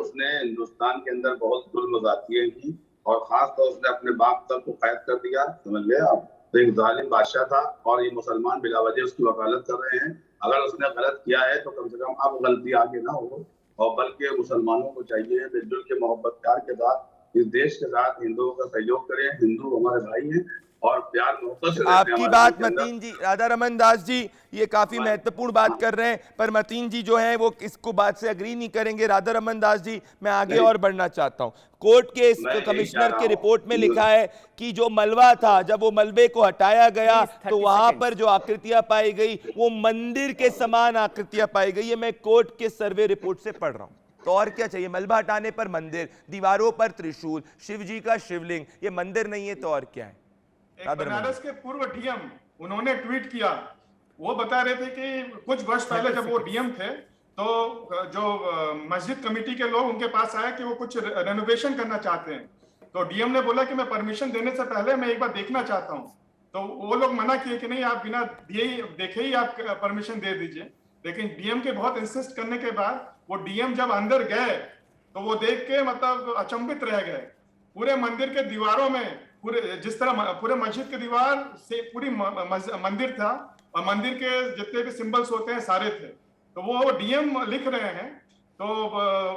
उसने हिंदुस्तान के अंदर बहुत जुल्म ज़ातियाँ की, और खास तौर उसने अपने बाप तक को कैद कर दिया, समझ गए आप। तो एक जालिम बादशाह था, और ये मुसलमान बिला वजह उसकी वकालत कर रहे हैं। अगर उसने गलत किया है तो कम से कम अब गलती आगे ना हो, और बल्कि मुसलमानों को चाहिए मिलजुल के मोहब्बत प्यार के साथ इस देश के साथ हिंदुओं का सहयोग करें। हिंदू हमारे भाई हैं और प्यार मोहब्बत से आपकी बात मतीन जी, राधा रमन दास जी ये काफी महत्वपूर्ण बात कर रहे हैं, पर मतीन जी जो है वो इसको बात से अग्री नहीं करेंगे। राधा रमन दास जी, मैं आगे और बढ़ना चाहता हूं। कोर्ट के इस कमिश्नर के रिपोर्ट में लिखा है कि जो मलबा था, जब वो मलबे को हटाया गया तो वहां पर जो आकृतियां पाई गई वो मंदिर के समान आकृतियां पाई गई। ये मैं कोर्ट के सर्वे रिपोर्ट से पढ़ रहा हूं। तो और क्या चाहिए? मलबा हटाने पर मंदिर, दीवारों पर त्रिशूल, शिव जी का शिवलिंग, ये मंदिर नहीं है तो और क्या है? बनारस के पूर्व डीएम, उन्होंने ट्वीट किया, वो बता रहे थे कि कुछ वर्ष पहले जब वो डीएम थे तो जो मस्जिद कमेटी के लोग उनके पास आए कि वो कुछ रेनोवेशन करना चाहते हैं, तो डीएम ने बोला कि मैं परमिशन देने से पहले मैं एक बार देखना चाहता हूं। तो वो लोग मना किए कि नहीं, आप बिना देखे ही आप परमिशन दे दीजिए। लेकिन डीएम के बहुत इंसिस्ट करने के बाद वो डीएम जब अंदर गए तो वो देख के मतलब अचंभित रह गए। पूरे मंदिर के दीवारों में, पूरे जिस तरह पूरे मस्जिद के दीवार से पूरी मंदिर था, और मंदिर के जितने भी सिंबल्स होते हैं सारे थे। तो वो डीएम लिख रहे हैं, तो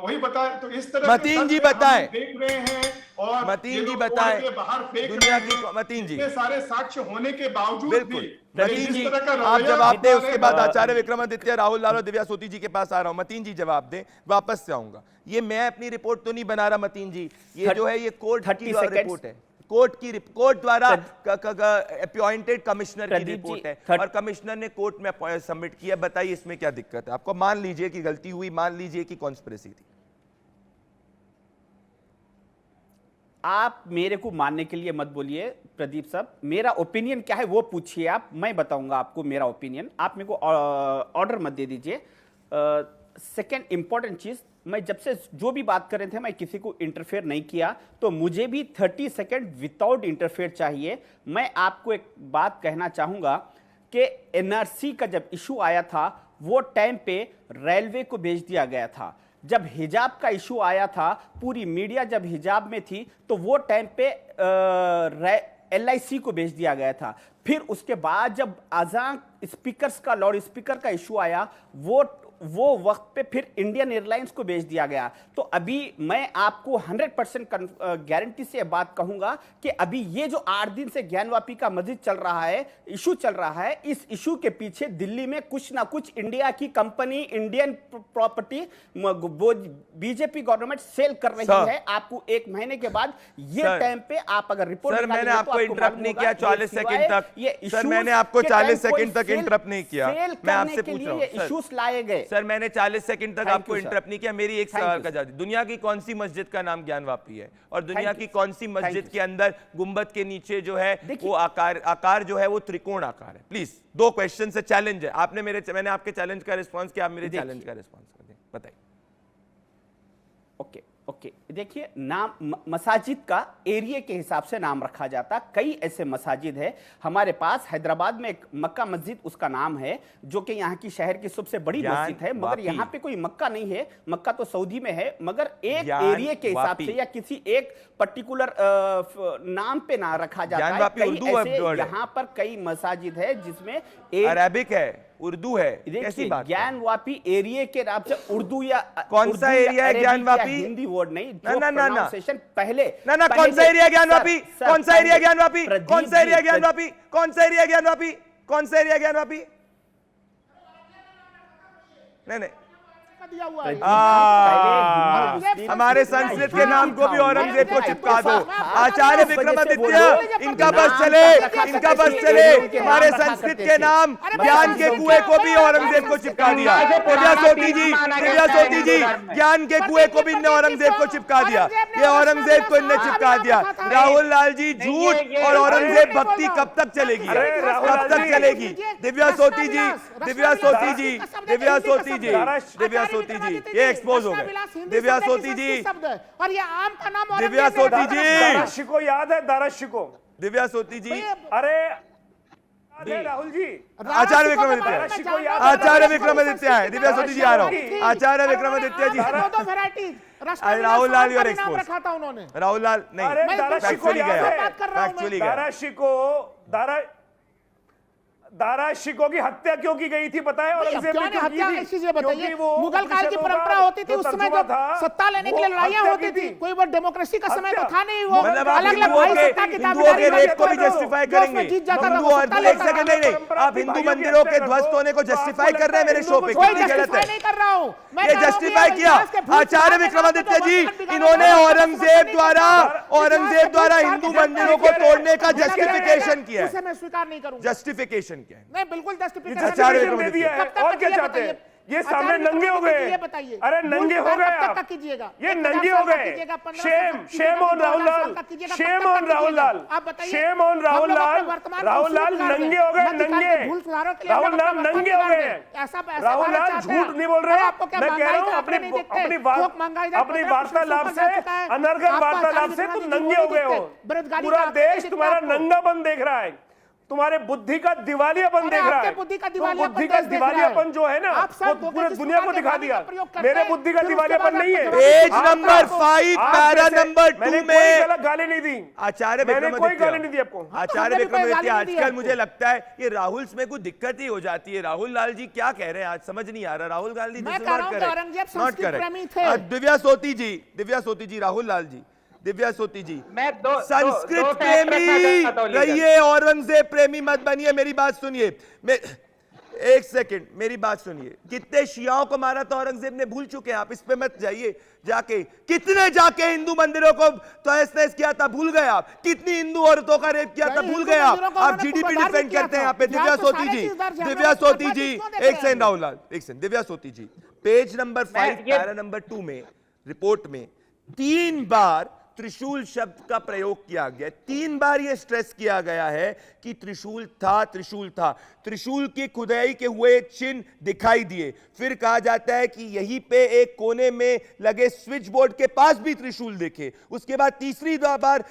वही बता, तो इस तरह मतीन जी बताएं, देख रहे हैं, और मतीन जी बताएं, बाहर फेंक दुनिया की मतीन जी, इतने सारे साक्ष्य होने के बावजूद बिल्कुल मतीन जी आप जवाब दें। उसके बाद आचार्य विक्रमादित्य, राहुल लाल और दिव्या सोती जी के पास आ रहा हूं। मतीन जी जवाब दें, वापस से आऊंगा। ये मैं अपनी रिपोर्ट तो नहीं बना रहा मतीन जी, ये जो है ये कोर्ट की रिपोर्ट है, कोर्ट द्वारा अपॉइंटेड कमिश्नर की रिपोर्ट है, और कमिश्नर ने कोर्ट में सबमिट किया। बताइए इसमें क्या दिक्कत है आपको? मान लीजिए कि गलती हुई, मान लीजिए कि कॉन्स्पिरेसी थी। आप मेरे को मानने के लिए मत बोलिए प्रदीप साहब, मेरा ओपिनियन क्या है वो पूछिए आप, मैं बताऊंगा आपको मेरा ओपिनियन। आप मेरे को ऑर्डर मत दे दीजिए। सेकेंड इंपॉर्टेंट चीज, मैं जब से जो भी बात कर रहे थे मैं किसी को इंटरफेयर नहीं किया, तो मुझे भी 30 सेकेंड विदाउट इंटरफेयर चाहिए। मैं आपको एक बात कहना चाहूंगा कि एनआरसी का जब इशू आया था वो टाइम पे रेलवे को भेज दिया गया था। जब हिजाब का इशू आया था, पूरी मीडिया जब हिजाब में थी, तो वो टाइम पे LIC को भेज दिया गया था। फिर उसके बाद जब अजान स्पीकर्स का, लाउड स्पीकर का इशू आया, वो वक्त पे फिर इंडियन एयरलाइंस को भेज दिया गया। तो अभी मैं आपको 100% गारंटी से बात कहूंगा कि अभी ये जो 8 दिन से ज्ञानवापी का मस्जिद चल रहा है, इशू चल रहा है, इस इशू के पीछे दिल्ली में कुछ ना कुछ इंडिया की कंपनी, Indian property BJP government sell कर रही है। आपको 1 महीने के बाद ये टाइम पे आप अगर रिपोर्ट, सर मैंने आपको इंटरप्ट नहीं किया 40 सेकंड तक, सर मैंने आपको 40 सेकंड तक इंटरप्ट नहीं किया, मैं आपसे पूछ रहा हूं इश्यूज लाए गए। सर मैंने 40 सेकंड तक आपको इंटरप्ट नहीं किया। मेरी एक सवाल का जवाब, दुनिया की कौन सी मस्जिद का नाम ज्ञानवापी है, और दुनिया की कौन सी मस्जिद के अंदर गुंबद के नीचे जो है वो आकार जो है वो त्रिकोण आकार है? प्लीज 2 क्वेश्चन से चैलेंज है, मैंने आपके चैलेंज का रिस्पांस किया, आप मेरे चैलेंज का रिस्पांस कर दें, बताइए। ओके, देखिए, नाम मसाजिद का एरिया के हिसाब से नाम रखा जाता। कई ऐसे मसाजिद है हमारे पास। हैदराबाद में एक मक्का मस्जिद उसका नाम है, जो कि यहाँ की शहर की सबसे बड़ी मस्जिद है, मगर यहाँ पे कोई मक्का नहीं है, मक्का तो सऊदी में है, मगर एक एरिया के हिसाब से या किसी एक पर्टिकुलर नाम पे ना रखा जाता है। यहाँ पर कई मसाजिद है जिसमें अरबिक है, उर्दू है, कैसी बात? ज्ञानवापी एरिया के नाम से उर्दू या कौन सा एरिया है ज्ञानवापी? हिंदी वर्ड नहीं, ना पहले कौन सा एरिया ज्ञानवापी? कौन सा एरिया ज्ञानवापी? कौन सा एरिया ज्ञानवापी? कौन सा एरिया ज्ञानवापी? कौन सा एरिया ज्ञानवापी? नहीं हमारे संस्कृत के नाम को भी औरंगजेब को चिपका दो। आचार्य विक्रमादित्य, इनका बस चले, इनका बस चले। हमारे संस्कृत के नाम ज्ञान के कुएं को भी औरंगजेब को चिपका दिया। दिव्या सोती जी, ज्ञान के कुएं को भी इनने औरंगजेब को चिपका दिया। ये औरंगजेब को इनने चिपका दिया। राहुल लाल जी, झूठ और औरंगजेब भक्ति कब तक चलेगी? कब तक चलेगी? दिव्या सोती जी, ये एक्सपोज हो गए। दिव्या सोती जी, और ये आम का नाम दिव्या सोती जी, दाराशी को याद है? दाराशी को, दिव्या सोती जी, अरे राहुल जी, आचार्य विक्रमादित्य है। दिव्या सोती जी आ रहा हूँ। आचार्य विक्रमादित्य जी, राहुल लाल योर एक्सपोज रखा था उन्होंने। राहुल लाल नहीं, फैक्चुअली गया, दारा शिकोह की हत्या क्यों की गई थी पता है? औरंगजेब ने हत्या ऐसी चीजें बताइए। मुगल काल की परंपरा होती थी, उसमें जो सत्ता लेने के लिए लड़ाइयां होती थी, कोई वो डेमोक्रेसी का समय तो था नहीं। वो अलग-अलग भाई सत्ता की दावेदारी रेप को भी जस्टिफाई करेंगे। एक सेकंड, नहीं, आप हिंदू मंदिरों के ध्वस्त होने को जस्टिफाई कर रहे हैं मेरे शो पे, कितनी गलत है। नहीं कर रहा हूं मैं, ये जस्टिफाई किया आचार्य विक्रमादित्य जी। इन्होंने औरंगजेब द्वारा हिंदू मंदिरों को तोड़ने का जस्टिफिकेशन किया है। मैं स्वीकार नहीं करूंगा। जस्टिफिकेशन क्या है? नहीं, बिल्कुल जस्टिफिकेशन दे दिया है। और क्या चाहते हैं? ये सामने नंगे हो गए। अरे नंगे हो गए आप, ये नंगे हो गए। Shame on Rahul Lal, shame on Rahul Lal, shame on Rahul Lal. Rahul Lal नंगे हो गए, नंगे। राहुल लाल नंगे हो गए। राहुल लाल झूठ नहीं बोल रहे। मैं कह रहा हूँ अपनी वार्तालाप से, अनर्गल वार्तालाप से तुम नंगे हो गए हो। पूरा देश तुम्हारा नंगापन देख रहा है, तुम्हारे बुद्धि का दिवालियापन देख रहा है। बुद्धि का दिवालियापन जो है ना, वो पूरे दुनिया को दिखा दिया। मेरे बुद्धि का दिवालियापन नहीं है। पेज नंबर 5 पैरा नंबर 2 में गलत गाली नहीं दी आचार्य विक्रमादित्य, कोई गाली नहीं दी आपको। आचार्य विक्रमादित्य, आजकल मुझे लगता है ये राहुल में कुछ दिक्कत ही हो जाती है। राहुल लाल जी क्या कह रहे हैं आज समझ नहीं आ रहा। Rahul Gandhi not correct. दिव्या सोती जी, राहुल लाल जी, दिव्या सोती जी, संस्कृत प्रेमी रहिए, औरंगजेब प्रेमी मत बनिए। मेरी बात सुनिए, एक सेकंड, मेरी बात सुनिए। कितने शियाओं को मारा था औरंगजेब ने भूल चुके हैं आप, इस पे मत जाइए। कितने जाके हिंदू मंदिरों को तहस-नहस किया था भूल गए आप? कितनी हिंदू औरतों का रेप किया था भूल गए आप? जीडीपी डिफेंड करते हैं यहाँ पे। दिव्या सोती जी, एक सेकंड राहुल लाल, एक सेकंड। दिव्या सोती जी, पेज नंबर 5 पैरा नंबर 2 में रिपोर्ट में 3 बार त्रिशूल शब्द का प्रयोग किया गया। 3 बार यह स्ट्रेस किया गया है कि त्रिशूल था, त्रिशूल था। त्रिशूल की खुदाई के हुए चिन्ह दिखाई दिए। फिर कहा जाता है कि यहीं पे एक कोने में लगे स्विच बोर्ड के पास भी त्रिशूल देखे। उसके बाद तीसरी बार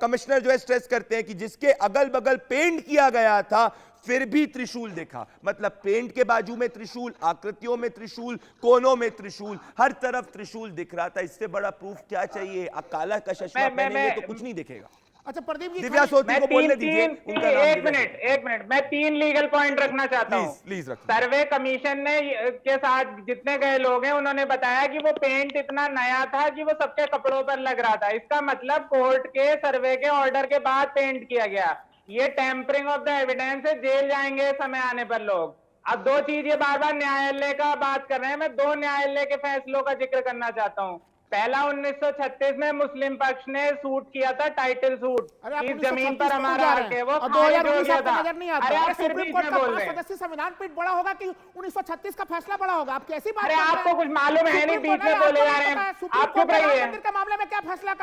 कमिश्नर जो है स्ट्रेस करते हैं कि जिसके अगल बगल पेंट किया गया था फिर भी त्रिशूल देखा। मतलब पेंट के बाजू में त्रिशूल, आकृतियों में त्रिशूल, कोनों में त्रिशूल, हर तरफ त्रिशूल दिख रहा था। इससे बड़ा प्रूफ क्या चाहिए? काला का चश्मा पहनेंगे तो कुछ नहीं दिखेगा। अच्छा प्रदीप जी, दिव्या सोती को बोलने दीजिए। एक मिनट मैं 3 लीगल पॉइंट रखना चाहता हूँ। प्लीज सर्वे कमीशन ने के साथ जितने गए लोग हैं उन्होंने बताया कि वो पेंट इतना नया था कि वो सबके कपड़ों पर लग रहा था। इसका मतलब कोर्ट के सर्वे के ऑर्डर के बाद पेंट किया गया। ये टेम्परिंग ऑफ द एविडेंस है, जेल जाएंगे समय आने पर लोग। अब 2 चीज, ये बार बार न्यायालय का बात कर रहे हैं, मैं 2 न्यायालय के फैसलों का जिक्र करना चाहता हूँ। पहला 1936 में मुस्लिम पक्ष ने सूट किया था, टाइटल सूट, इस जमीन पर हमारा हक है, वो खारिज हो गया था। अरे आप फिर बीच में बोल रहे हैं। संविधान पीठ बड़ा होगा कि 1936 का फैसला बड़ा होगा? आप कैसी बात? अरे आपको कुछ मालूम है नहीं, बीच में बोले जा रहे हैं। आप चुप रहिए। मंदिर के मामले में क्या फैसला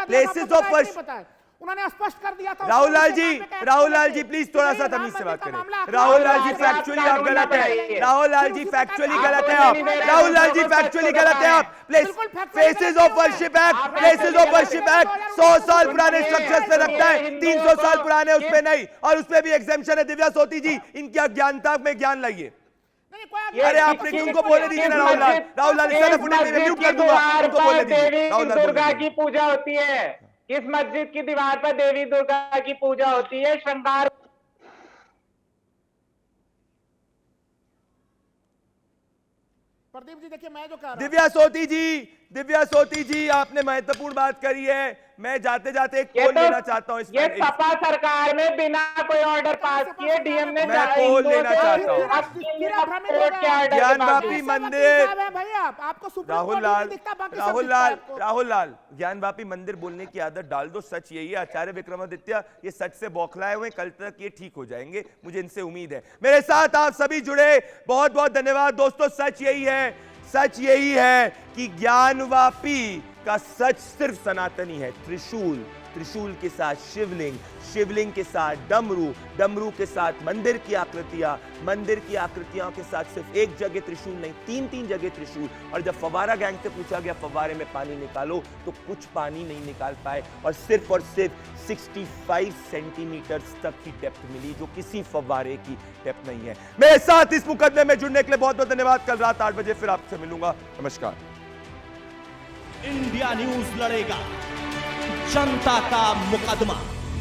प्लेसेस ऑफ वर्शिप उन्होंने स्पष्ट कर दिया था। राहुल लाल जी प्लीज थोड़ा सा तमीज से बात करें। राहुल लाल जी फैक्चुअली आप गलत है। राहुल लाल जी फैक्चुअली गलत है आप। राहुल लाल जी फैक्चुअली गलत है आप। Please, places of worship act, places of worship act 100 साल पुराने स्ट्रक्चर से रखता है, 300 साल पुराने उस पे नहीं, और उस पे भी एग्जेम्पशन है। दिव्या सोती जी, इनकी अज्ञानता में ज्ञान लाइए। अरे आपने क्यों उनको बोलने दीजिए ना राहुल लाल। राहुल लाल म्यूट कर दूंगा, उनको बोलने दीजिए। राहुल लाल दुर्गा की पूजा होती है। किस मस्जिद की दीवार पर देवी दुर्गा की पूजा होती है? श्रृंगार। प्रदीप जी देखिए, मैं जो कह रहा हूं, दिव्या सोती जी आपने महत्वपूर्ण बात करी है। मैं जाते जाते एक कॉल लेना चाहता हूं। ये सपा सरकार ने बिना कोई ऑर्डर पास किए डीएम ने मैं कॉल लेना चाहता हूं। ज्ञानवापी मंदिर, राहुल लाल, ज्ञानवापी मंदिर बोलने की आदत डाल दो। सच यही है, आचार्य विक्रमादित्य ये सच से बौखलाए हुए, कल तक ये ठीक हो जाएंगे, मुझे इनसे उम्मीद है। मेरे साथ आप सभी जुड़े, बहुत बहुत धन्यवाद दोस्तों। सच यही है कि ज्ञानवापी का सच सिर्फ सनातनी है। त्रिशूल के साथ शिवलिंग के साथ डमरू के साथ मंदिर की आकृतियां के साथ सिर्फ एक जगह त्रिशूल नहीं, 3 जगह त्रिशूल। और जब फव्वारा गैंग से पूछा गया फव्वारे में पानी निकालो तो कुछ पानी नहीं निकाल पाए, और सिर्फ 65 सेंटीमीटर तक की डेप्थ मिली, जो किसी फव्वारे की डेप्थ नहीं है। मेरे साथ इस मुकदमे में जुड़ने के लिए बहुत बहुत धन्यवाद। कल रात 8 बजे फिर आपसे मिलूंगा। नमस्कार। इंडिया न्यूज लड़ेगा जनता का मुकदमा।